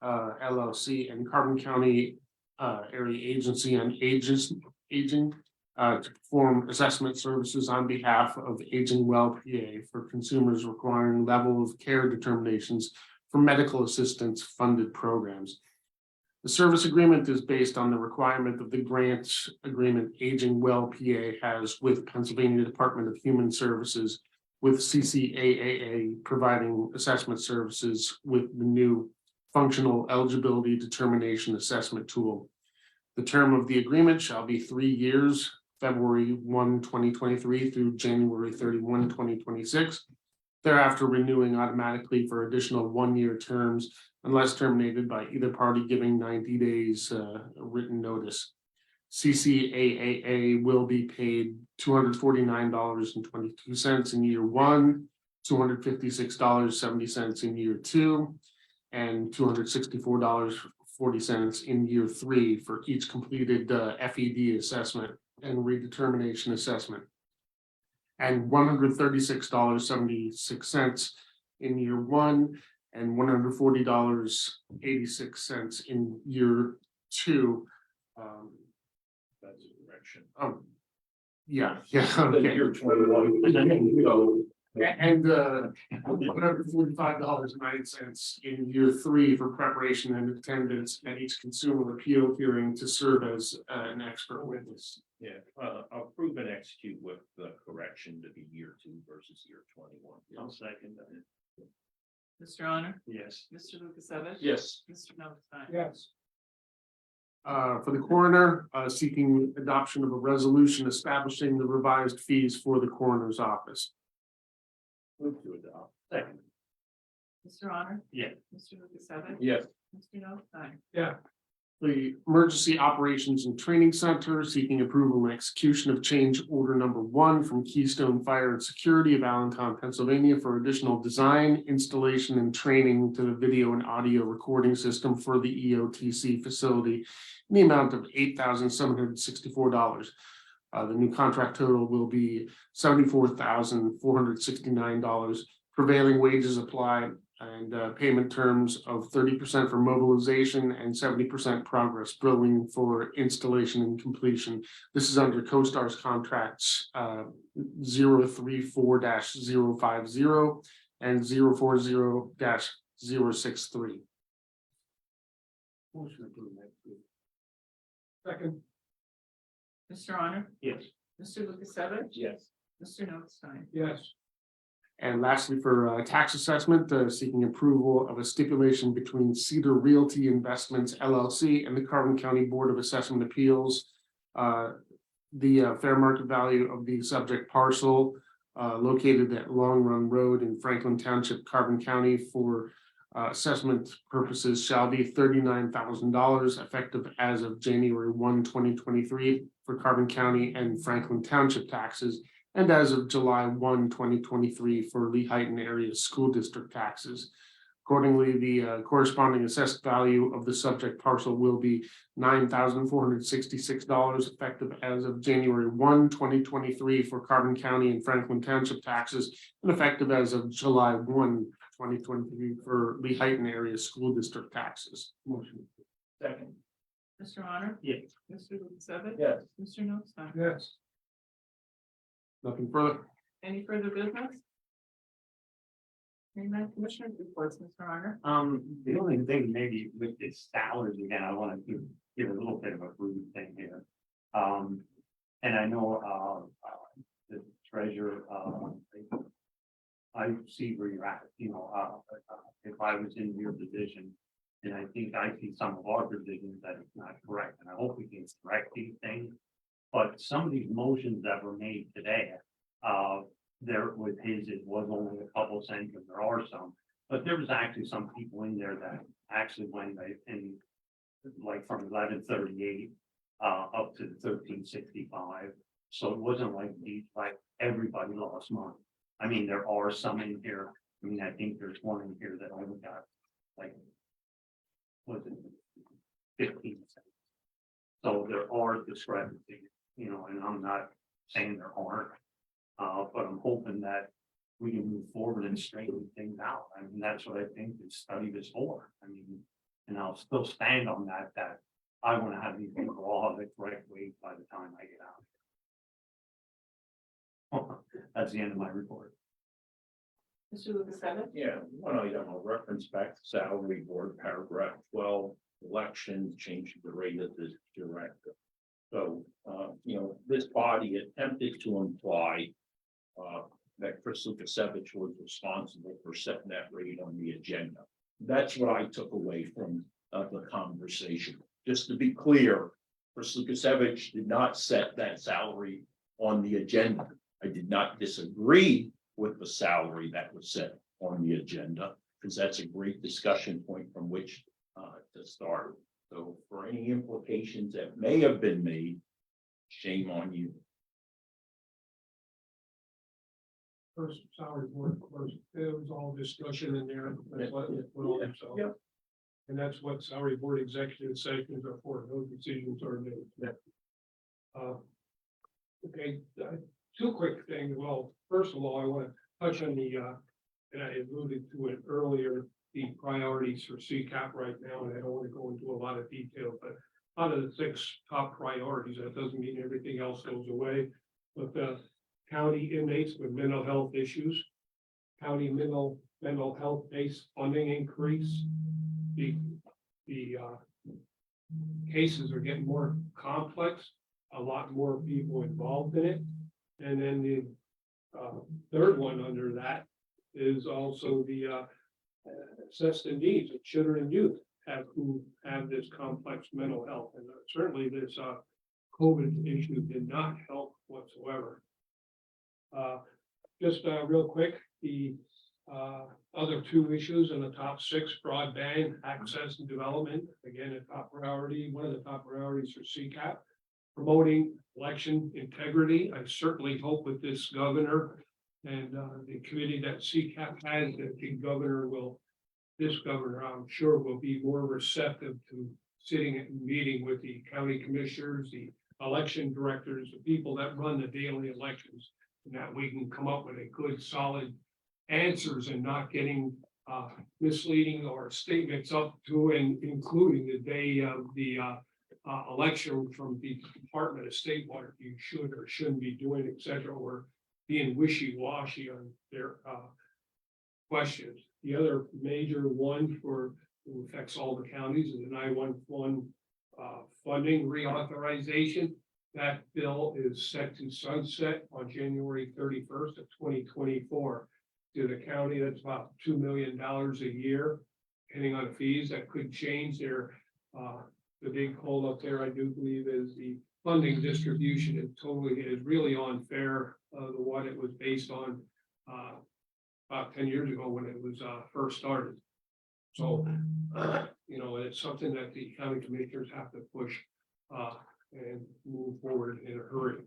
LLC and Carbon County Area Agency on Aging to perform assessment services on behalf of Aging Well PA for consumers requiring level of care determinations for medical assistance funded programs. The service agreement is based on the requirement of the grant agreement Aging Well PA has with Pennsylvania Department of Human Services, with CCAAA providing assessment services with the new functional eligibility determination assessment tool. The term of the agreement shall be 3 years, February 1, 2023 through January 31, 2026. Thereafter renewing automatically for additional 1-year terms unless terminated by either party giving 90 days written notice. CCAAA will be paid $249.22 in year 1, $256.70 in year 2, and $264.40 in year 3 for each completed FED assessment and redetermination assessment, and $136.76 in year 1 and $140.86 in year 2. That's a direction. Yeah, okay. Year 21. And $145.09 in year 3 for preparation and attendance at each consumer appeal hearing to serve as an expert witness. Yeah, approve and execute with the correction to be year 2 versus year 21. I'll second that. Mr. Honor? Yes. Mr. Lukasevich? Yes. Mr. Notstein? Yes. For the coroner, seeking adoption of a resolution establishing the revised fees for the coroner's office. Move to adopt. Second. Mr. Honor? Yeah. Mr. Lukasevich? Yes. Mr. Notstein? Yeah. The Emergency Operations and Training Center seeking approval and execution of change order number 1 from Keystone Fire and Security of Allentown, Pennsylvania for additional design, installation, and training to the video and audio recording system for the EOTC facility in the amount of $8,764. The new contract total will be $74,469. Prevailing wages apply and payment terms of 30% for mobilization and 70% progress billing for installation and completion. This is under CoStar's contracts 034-050 and 040-063. Motion approved. Second. Mr. Honor? Yes. Mr. Lukasevich? Yes. Mr. Notstein? Yes. And lastly, for tax assessment, seeking approval of a stipulation between Cedar Realty Investments LLC and the Carbon County Board of Assessment Appeals. The fair market value of the subject parcel located at Long Run Road in Franklin Township, Carbon County for assessment purposes shall be $39,000 effective as of January 1, 2023 for Carbon County and Franklin Township taxes, and as of July 1, 2023 for Lehighton Area School District taxes. Accordingly, the corresponding assessed value of the subject parcel will be $9,466 effective as of January 1, 2023 for Carbon County and Franklin Township taxes, and effective as of July 1, 2023 for Lehighton Area School District taxes. Motion. Second. Mr. Honor? Yes. Mr. Lukasevich? Yes. Mr. Notstein? Yes. Nothing further. Any further business? Hearing none, Commissioners reports, Mr. Honor. The only thing maybe with the salaries again, I want to give a little bit of a rude thing here. And I know, the treasurer, I see where you're at, you know, if I was in your position. And I think I see some of our positions that it's not correct, and I hope we can correct these things. But some of these motions that were made today, there with his, it was only a couple cents, and there are some. But there was actually some people in there that actually went in, like from 1138 up to 1365. So it wasn't like these, like everybody lost money. I mean, there are some in here. I mean, I think there's one in here that only got like, was it 15 cents? So there are discrepancies, you know, and I'm not saying there aren't. But I'm hoping that we can move forward and straighten things out. I mean, that's what I think this study is for. I mean, and I'll still stand on that, that I want to have these people all the correct way by the time I get out. That's the end of my report. Mr. Lukasevich? Yeah, one item, I'll reference back to salary board, paragraph 12, elections, changing the rate of the director. So, you know, this body attempted to imply that Chris Lukasevich was responsible for setting that rate on the agenda. That's what I took away from the conversation. Just to be clear, Chris Lukasevich did not set that salary on the agenda. I did not disagree with the salary that was set on the agenda, because that's a great discussion point from which to start. So for any implications that may have been made, shame on you. First salary board, of course, there was all discussion in there. That's what it put on, so. Yep. And that's what salary board executive sessions are for. Those decisions are made. Okay, two quick things. Well, first of all, I want to touch on the, and I alluded to it earlier, the priorities for CCAP right now, and I don't want to go into a lot of detail, but out of the 6 top priorities, that doesn't mean everything else goes away. But the county inmates with mental health issues, county mental health based funding increase, the cases are getting more complex, a lot more people involved in it. And then the third one under that is also the assess the needs of children and youth who have this complex mental health. And certainly this COVID issue did not help whatsoever. Just real quick, the other 2 issues in the top 6, broadband access and development, again, a top priority, one of the top priorities for CCAP. Promoting election integrity. I certainly hope with this governor and the committee that CCAP has, that the governor will, this governor, I'm sure, will be more receptive to sitting and meeting with the county commissioners, the election directors, the people that run the daily elections, and that we can come up with a good, solid answers and not getting misleading or statements up to and including the day of the election from the Department of State, what you should or shouldn't be doing, et cetera, or being wishy-washy on their questions. The other major one who affects all the counties is the 911 funding reauthorization. That bill is set to sunset on January 31st of 2024. To the county, that's about $2 million a year, depending on fees. That could change their the big hole up there, I do believe, is the funding distribution. It totally is really unfair to what it was based on about 10 years ago when it was first started. So, you know, it's something that the county commissioners have to push and move forward in a hurry.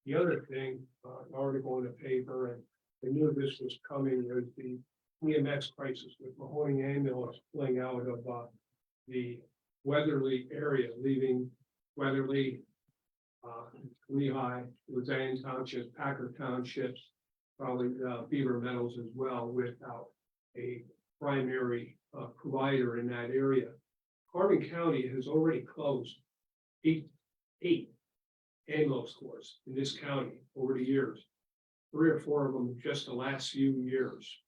The other thing, an article in the paper, and I knew this was coming, was the EMS crisis with Mahoning ambulance pulling out of the Weatherly area, leaving Weatherly, Lehigh, Luzerne Townships, Packer Townships, probably Beaver Meadows as well, without a primary provider in that area. Carbon County has already closed eight ambulance corps in this county over the years. 3 or 4 of them just the last few years.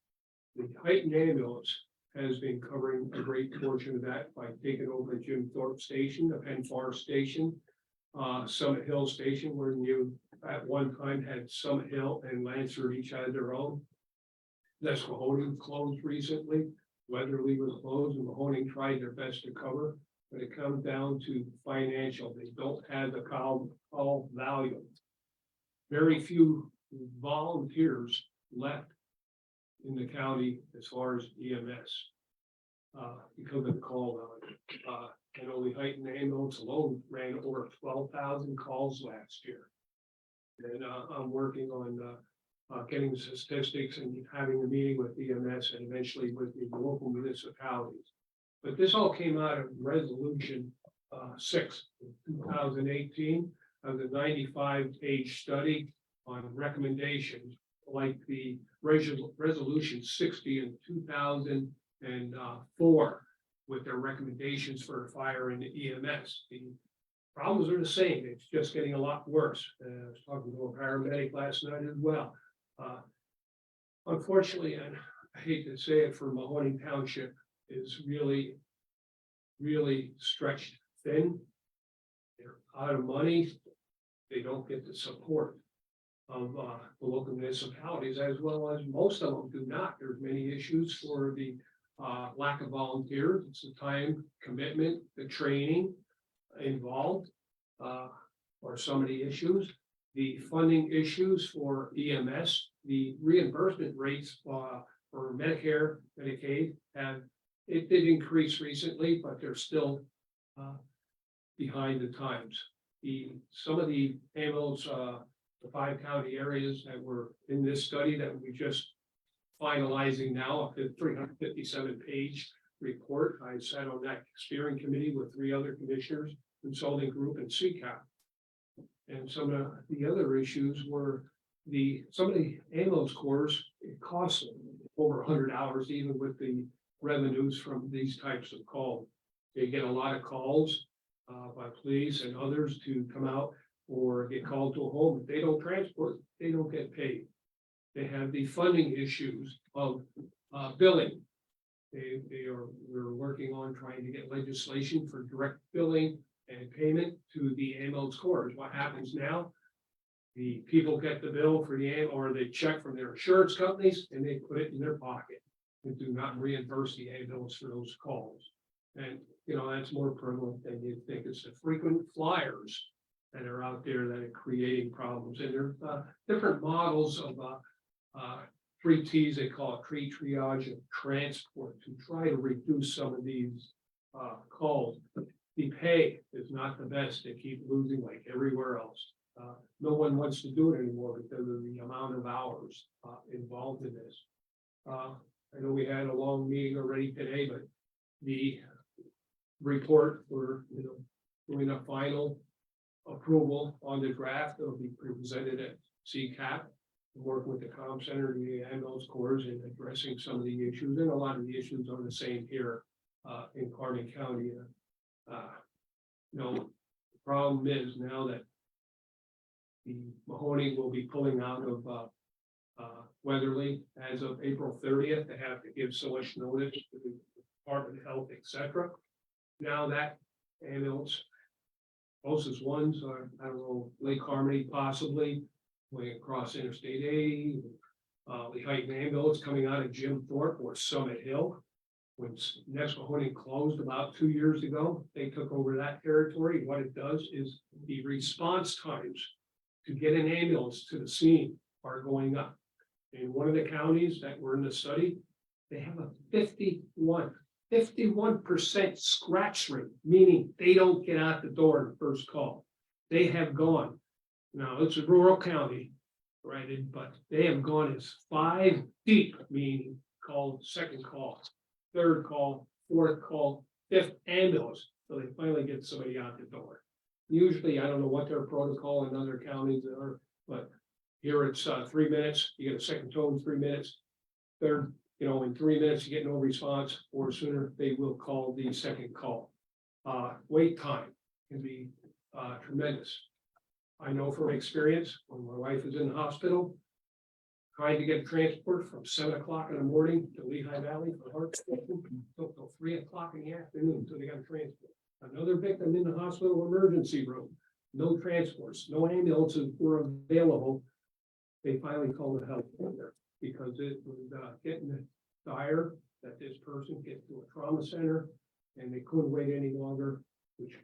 The Heighton ambulance has been covering a great portion of that by taking over Jim Thorpe Station, the Penn Forest Station, Summit Hill Station, where you at one time had Summit Hill and Lancer each had their own. That's Mahoning closed recently. Weatherly was closed, and Mahoning tried their best to cover, but it comes down to financial. They don't have the call value. Very few volunteers left in the county as far as EMS because of the call value. And only Heighton ambulance alone ran over 12,000 calls last year. And I'm working on getting the statistics and having a meeting with EMS and eventually with the local municipalities. But this all came out of Resolution 6 in 2018 of the 95-page study on recommendations like the Resolution 60 in 2004 with their recommendations for fire and EMS. The problems are the same. It's just getting a lot worse. I was talking to a paramedic last night as well. Unfortunately, and I hate to say it, for Mahoning Township is really stretched thin. They're out of money. They don't get the support of the local municipalities, as well as most of them do not. There's many issues for the lack of volunteers. It's the time commitment, the training involved are some of the issues. The funding issues for EMS, the reimbursement rates for Medicare, Medicaid, it did increase recently, but they're still behind the times. Some of the ambulance, the 5 county areas that were in this study that we just finalizing now, a 357-page report. I sat on that steering committee with 3 other commissioners, consulting group, and CCAP. And some of the other issues were some of the ambulance corps, it costs over 100 hours, even with the revenues from these types of calls. They get a lot of calls by police and others to come out or get called to a home. If they don't transport, they don't get paid. They have the funding issues of billing. We're working on trying to get legislation for direct billing and payment to the ambulance corps. What happens now? The people get the bill for or they check from their insurance companies and they put it in their pocket and do not reimburse the ambulance for those calls. And you know, that's more prevalent than you think. It's the frequent flyers that are out there that are creating problems. And there's different models of 3 T's, they call it triage and transport, to try to reduce some of these calls. The pay is not the best. They keep losing like everywhere else. No one wants to do it anymore because of the amount of hours involved in this. I know we had a long meeting already today, but the report for doing a final approval on the draft that will be presented at CCAP work with the comm center, the ambulance corps in addressing some of the issues, and a lot of the issues are the same here in Carbon County. The problem is now that the Mahoney will be pulling out of Weatherly as of April 30th. They have to give so much notice to the Department of Health, etc. Now that ambulance, closest ones are, I don't know, Lake Harmony possibly, going across Interstate 80, Lehighton ambulance coming out of Jim Thorpe or Summit Hill. When Nesquehoning closed about 2 years ago, they took over that territory. What it does is the response times to get an ambulance to the scene are going up. In one of the counties that were in the study, they have a 51% scratch rate, meaning they don't get out the door in the first call. They have gone, now it's a rural county, right, but they have gone as 5 deep, meaning called second call, third call, fourth call, fifth ambulance, so they finally get somebody out the door. Usually, I don't know what their protocol in other counties are, but here it's 3 minutes, you get a second tone, 3 minutes. Third, in 3 minutes, you get no response, or sooner, they will call the second call. Wait time can be tremendous. I know from experience, when my wife is in the hospital, trying to get transport from 7 o'clock in the morning to Lehigh Valley for heart treatment, took till 3 o'clock in the afternoon until they got transport. Another victim in the hospital emergency room, no transports, no ambulances were available. They finally called the health center because it was getting dire that this person get to a trauma center and they couldn't wait any longer, which,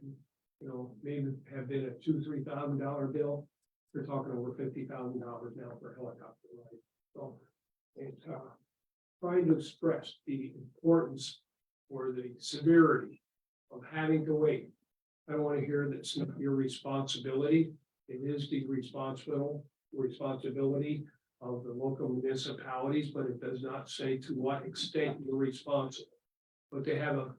maybe have been a $2,000-3,000 bill. They're talking over $50,000 now for a helicopter ride. So it's trying to express the importance or the severity of having to wait. I don't want to hear that it's not your responsibility. It is the responsibility of the local municipalities, but it does not say to what extent you're responsible. But they have a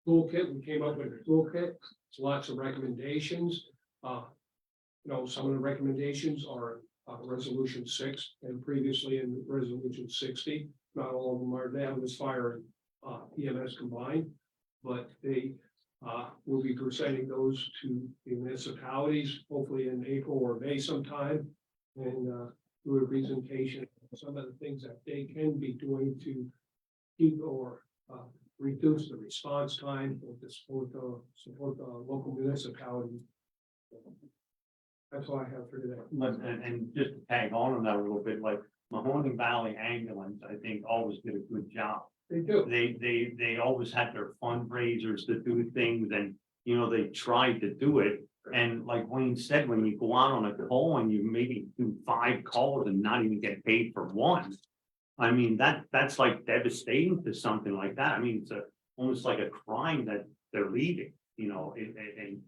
toolkit. We came up with a toolkit. It's lots of recommendations. Some of the recommendations are Resolution 6 and previously in Resolution 60. Not all of them are there. It was fire and EMS combined, but they will be presenting those to the municipalities, hopefully in April or May sometime, and do a presentation of some of the things that they can be doing to keep or reduce the response time or to support the local municipality. That's all I have for today. And just to tag on that a little bit, like Mahoning Valley Ambulance, I think always did a good job. They do. They always had their fundraisers to do things and, they tried to do it. And like Wayne said, when you go out on a call and you maybe do 5 calls and not even get paid for one, I mean, that's like devastating to something like that. I mean, it's almost like a crime that they're leaving, and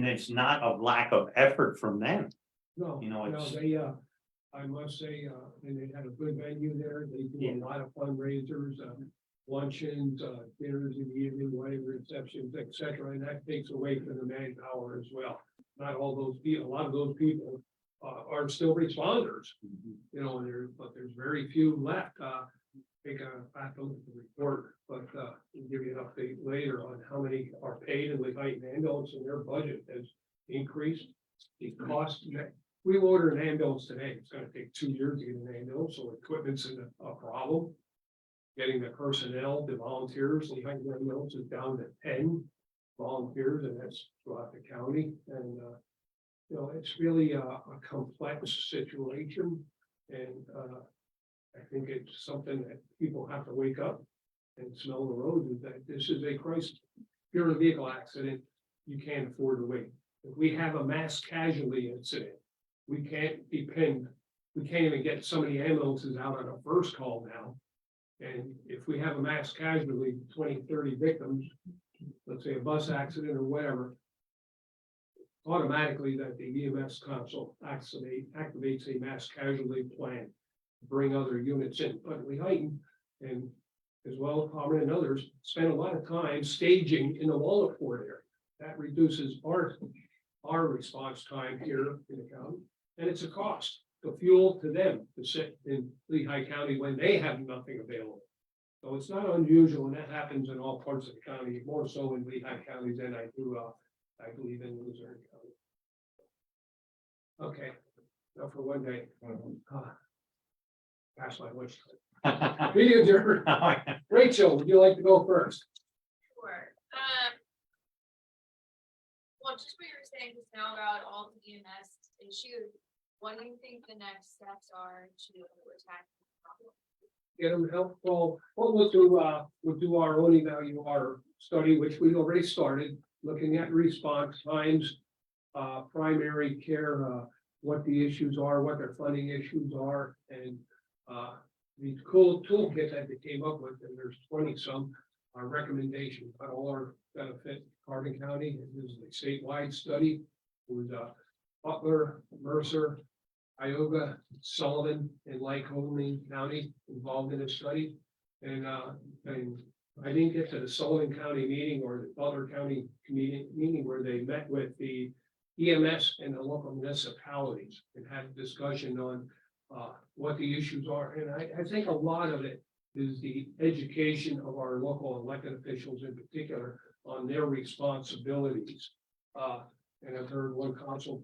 it's not a lack of effort from them. No, they, I must say, and they had a good venue there. They do a lot of fundraisers, luncheons, dinners in the evening, wedding receptions, etc. And that takes away from the manpower as well. Not all those people, a lot of those people are still responders, but there's very few left. Take a back look at the report, but we'll give you an update later on how many are paid in Lehighton ambulance and their budget has increased. The cost, we order an ambulance today, it's gonna take 2 years to get an ambulance, so equipment's a problem. Getting the personnel, the volunteers, Lehighton ambulance is down to 10 volunteers, and that's throughout the county. And it's really a complex situation, and I think it's something that people have to wake up and smell the road, is that this is a crisis. If you're in a vehicle accident, you can't afford to wait. If we have a mass casualty incident, we can't even get so many ambulances out on a first call now. And if we have a mass casualty, 20, 30 victims, let's say a bus accident or whatever, automatically that the EMS console activates a mass casualty plan. Bring other units in, but Lehighton and as well as Palmer and others spend a lot of time staging in the Wallachford area. That reduces our response time here in the county, and it's a cost. the fuel to them to sit in Lehigh County when they have nothing available. So it's not unusual, and that happens in all parts of the county, more so in Lehigh County than I do, I believe in Luzerne County. Okay, now for one day. Pass my wish. Meeting adjourned. Rachel, would you like to go first? Sure. Well, just what you were saying just now about all the EMS issues, what do you think the next steps are to attack the problem? Get them help. Well, we'll do our own our study, which we already started, looking at response times, primary care, what the issues are, what their funding issues are, and these cool toolkits that they came up with, and there's 20 some recommendations, but all are gonna fit Carbon County. This is a statewide study. It was Butler, Mercer, Ioga, Sullivan, and Lycoming County involved in this study. And I didn't get to the Sullivan County meeting or the Butler County meeting where they met with the EMS and the local municipalities and had a discussion on what the issues are. And I think a lot of it is the education of our local elected officials in particular on their responsibilities. And I've heard one person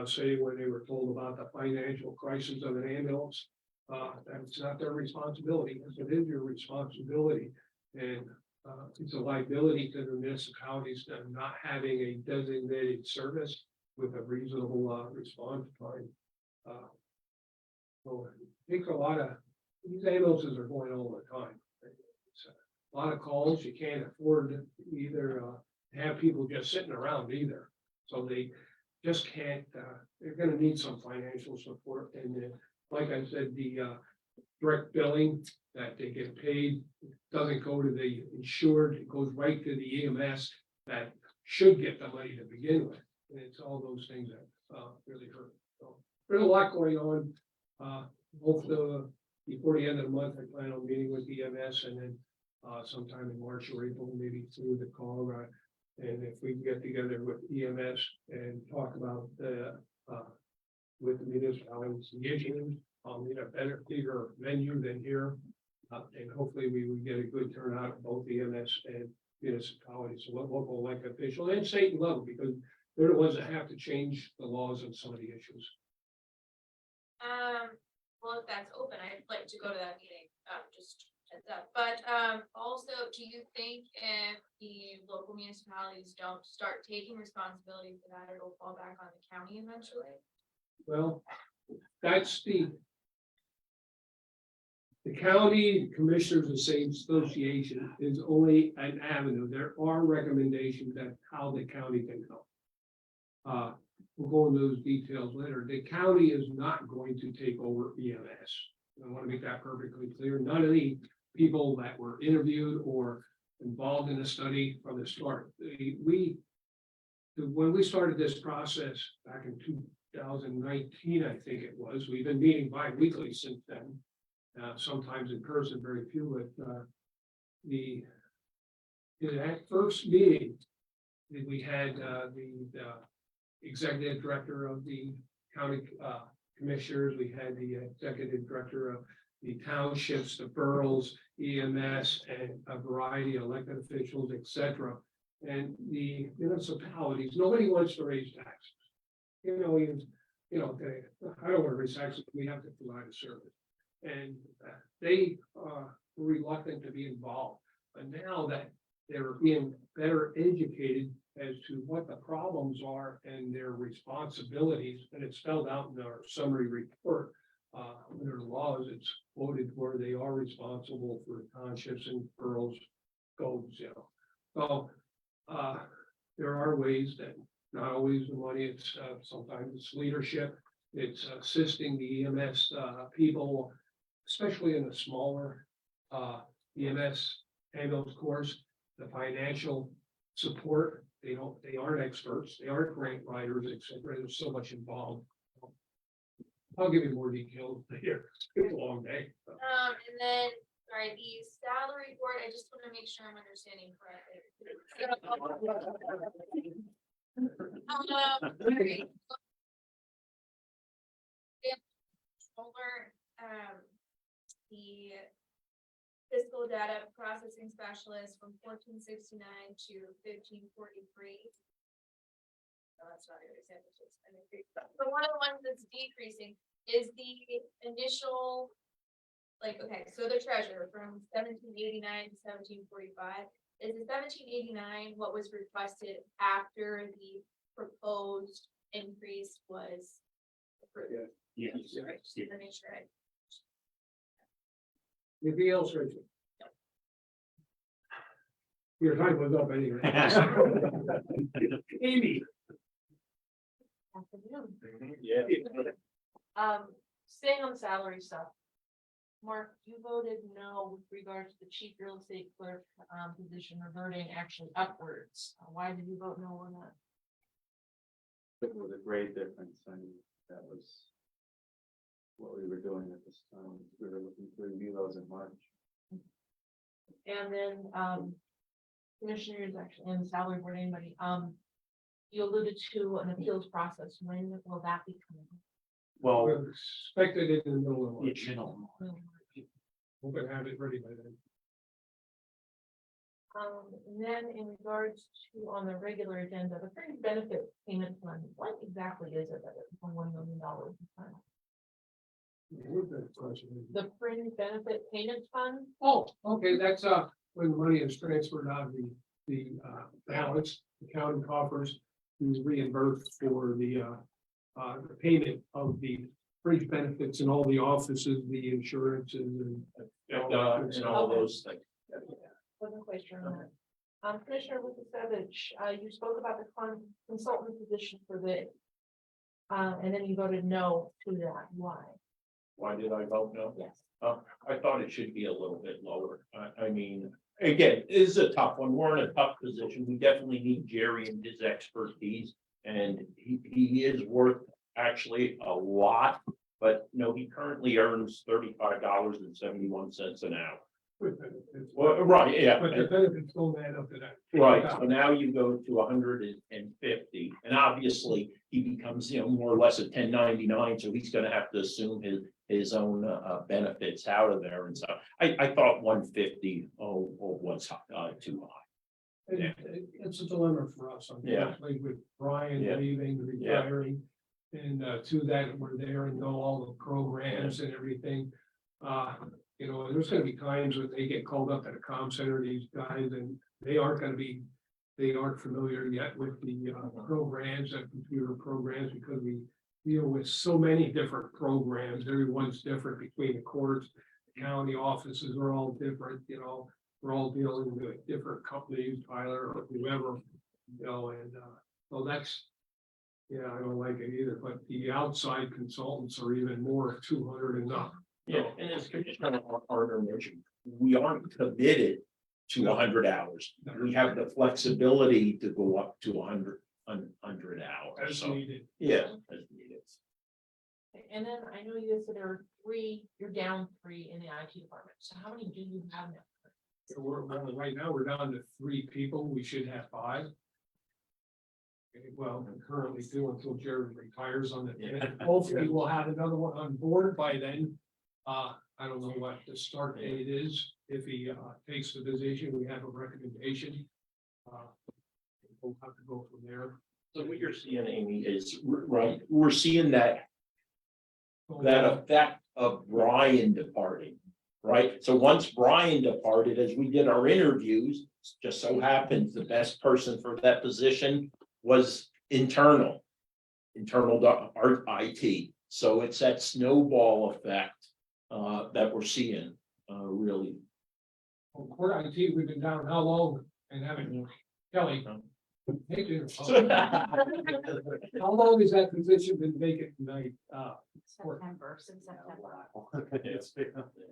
say when they were told about the financial crisis of an ambulance, that it's not their responsibility, because it is your responsibility. And it's a liability to the municipalities that not having a designated service with a reasonable response time. So it takes a lot of, these ambulances are going all the time. It's a lot of calls. You can't afford to either have people just sitting around either. So they just can't, they're gonna need some financial support. And like I said, the direct billing that they get paid doesn't go to the insured, it goes right to the EMS that should get the money to begin with. And it's all those things that really hurt. So there's a lot going on. Hopefully before the end of the month, I plan on meeting with EMS, and then sometime in March or April, maybe through the call. And if we can get together with EMS and talk about the with the municipalities, the issues, in a bigger venue than here. And hopefully we would get a good turnout of both EMS and municipalities, so local elected officials and state level, because they're the ones that have to change the laws on some of the issues. Well, if that's open, I'd like to go to that meeting, just heads up. But also, do you think if the local municipalities don't start taking responsibility for that, it'll fall back on the county eventually? Well, that's the county commissioners association is only an avenue. There are recommendations that how the county can help. We'll go into those details later. The county is not going to take over EMS. I want to make that perfectly clear. None of the people that were interviewed or involved in the study from the start. When we started this process back in 2019, I think it was, we've been meeting bi-weekly since then. Sometimes in person, very few, but in that first meeting, we had the executive director of the county commissioners, we had the executive director of the townships, the boroughs, EMS, and a variety of elected officials, etc. And the municipalities, nobody wants to raise taxes. I don't want to raise taxes, we have to provide a service. And they are reluctant to be involved. But now that they're being better educated as to what the problems are and their responsibilities, and it's spelled out in our summary report, under the laws, it's quoted where they are responsible for townships and boroughs goals, So there are ways that not always the money, it's sometimes it's leadership, it's assisting the EMS people, especially in the smaller EMS ambulance corps, the financial support. They aren't experts, they aren't grant writers, etc. There's so much involved. I'll give you more details later. It's a long day. And then, sorry, the salary board, I just want to make sure I'm understanding correctly. the fiscal data processing specialist from 1469 to 1543. No, that's not your example. So one of the ones that's decreasing is the initial, like, okay, so the treasurer from 1789 to 1745. Is the 1789 what was requested after the proposed increase was approved? Yes. Right, just to make sure I- Anything else, Rachel? Your time was up anyway. Amy. Yeah. Staying on the salary stuff. Mark, you voted no with regard to the chief real estate clerk, position reverting actually upwards. Why did you vote no on that? It was a great difference, and that was what we were doing at this time. We were looking to review those in March. And then, commissioners actually, and the salary board, anybody, you alluded to an appeals process. When will that be coming? Well, We're expected it in the middle of March. you know, We're gonna have it ready by then. And then in regards to on the regular agenda, the fringe benefit payment fund, what exactly is it that it's for $1 million? The fringe benefit payment fund? Oh, okay, that's, when the money is transferred out of the balance, the county coffers, is reimbursed for the payment of the fringe benefits in all the offices, the insurances and. And all those things. Wasn't quite sure on that. Commissioner Lukasevich, you spoke about the consultant position for the, and then you voted no to that. Why? Why did I vote no? Yes. I thought it should be a little bit lower. I mean, again, it is a tough one. We're in a tough position. We definitely need Jerry and his expertise. And he is worth actually a lot, but no, he currently earns $35.71 an hour. Well, right, yeah. But the benefits don't add up to that. Right, so now you go to 150, and obviously he becomes, more or less a 1099, so he's gonna have to assume his own benefits out of there and stuff. I thought 150 was too high. And it's a dilemma for us, unfortunately, with Brian Yeah. leaving, retiring. And to that, we're there and know all the programs and everything. There's gonna be times when they get called up at a comm center, these guys, and they aren't familiar yet with the programs and computer programs, because we deal with so many different programs. Everyone's different between the courts, the county offices are all different, we're all dealing with different companies, Tyler or whoever, and so that's. Yeah, I don't like it either, but the outside consultants are even more 200 and up. Yeah, and as Commissioner Arner mentioned, we aren't committed to 100 hours. We have the flexibility to go up to 100 hours. As So, needed. yeah, as needed. And then I know you said there were 3, you're down 3 in the IT department. So how many do you have now? Right now, we're down to 3 people. We should have 5. Well, currently 2 until Jared retires on the 10th. Hopefully we'll have another one on board by then. I don't know what the start date is. If he takes the position, we have a recommendation. We'll have to go from there. So what you're seeing, Amy, is right, we're seeing that effect of Brian departing, right? So once Brian departed, as we did our interviews, just so happens the best person for that position was internal art IT. So it's that snowball effect that we're seeing, really. Well, Court IT, we've been down how long and haven't, Kelly? Hey, dude. How long has that position been vacant tonight? Since September.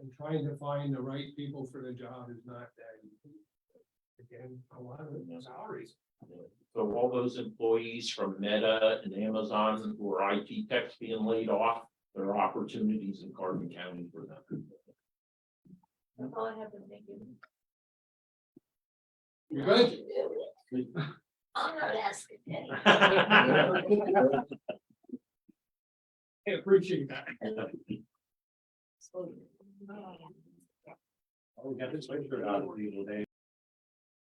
And trying to find the right people for the job is not that easy. Again, a lot of it is salaries. So all those employees from Meta and Amazon who are IT techs being laid off, there are opportunities in Carbon County for them. That's all I have to thank you. You good? I'm not asking. I appreciate that. Oh, we got this picture out of the other day.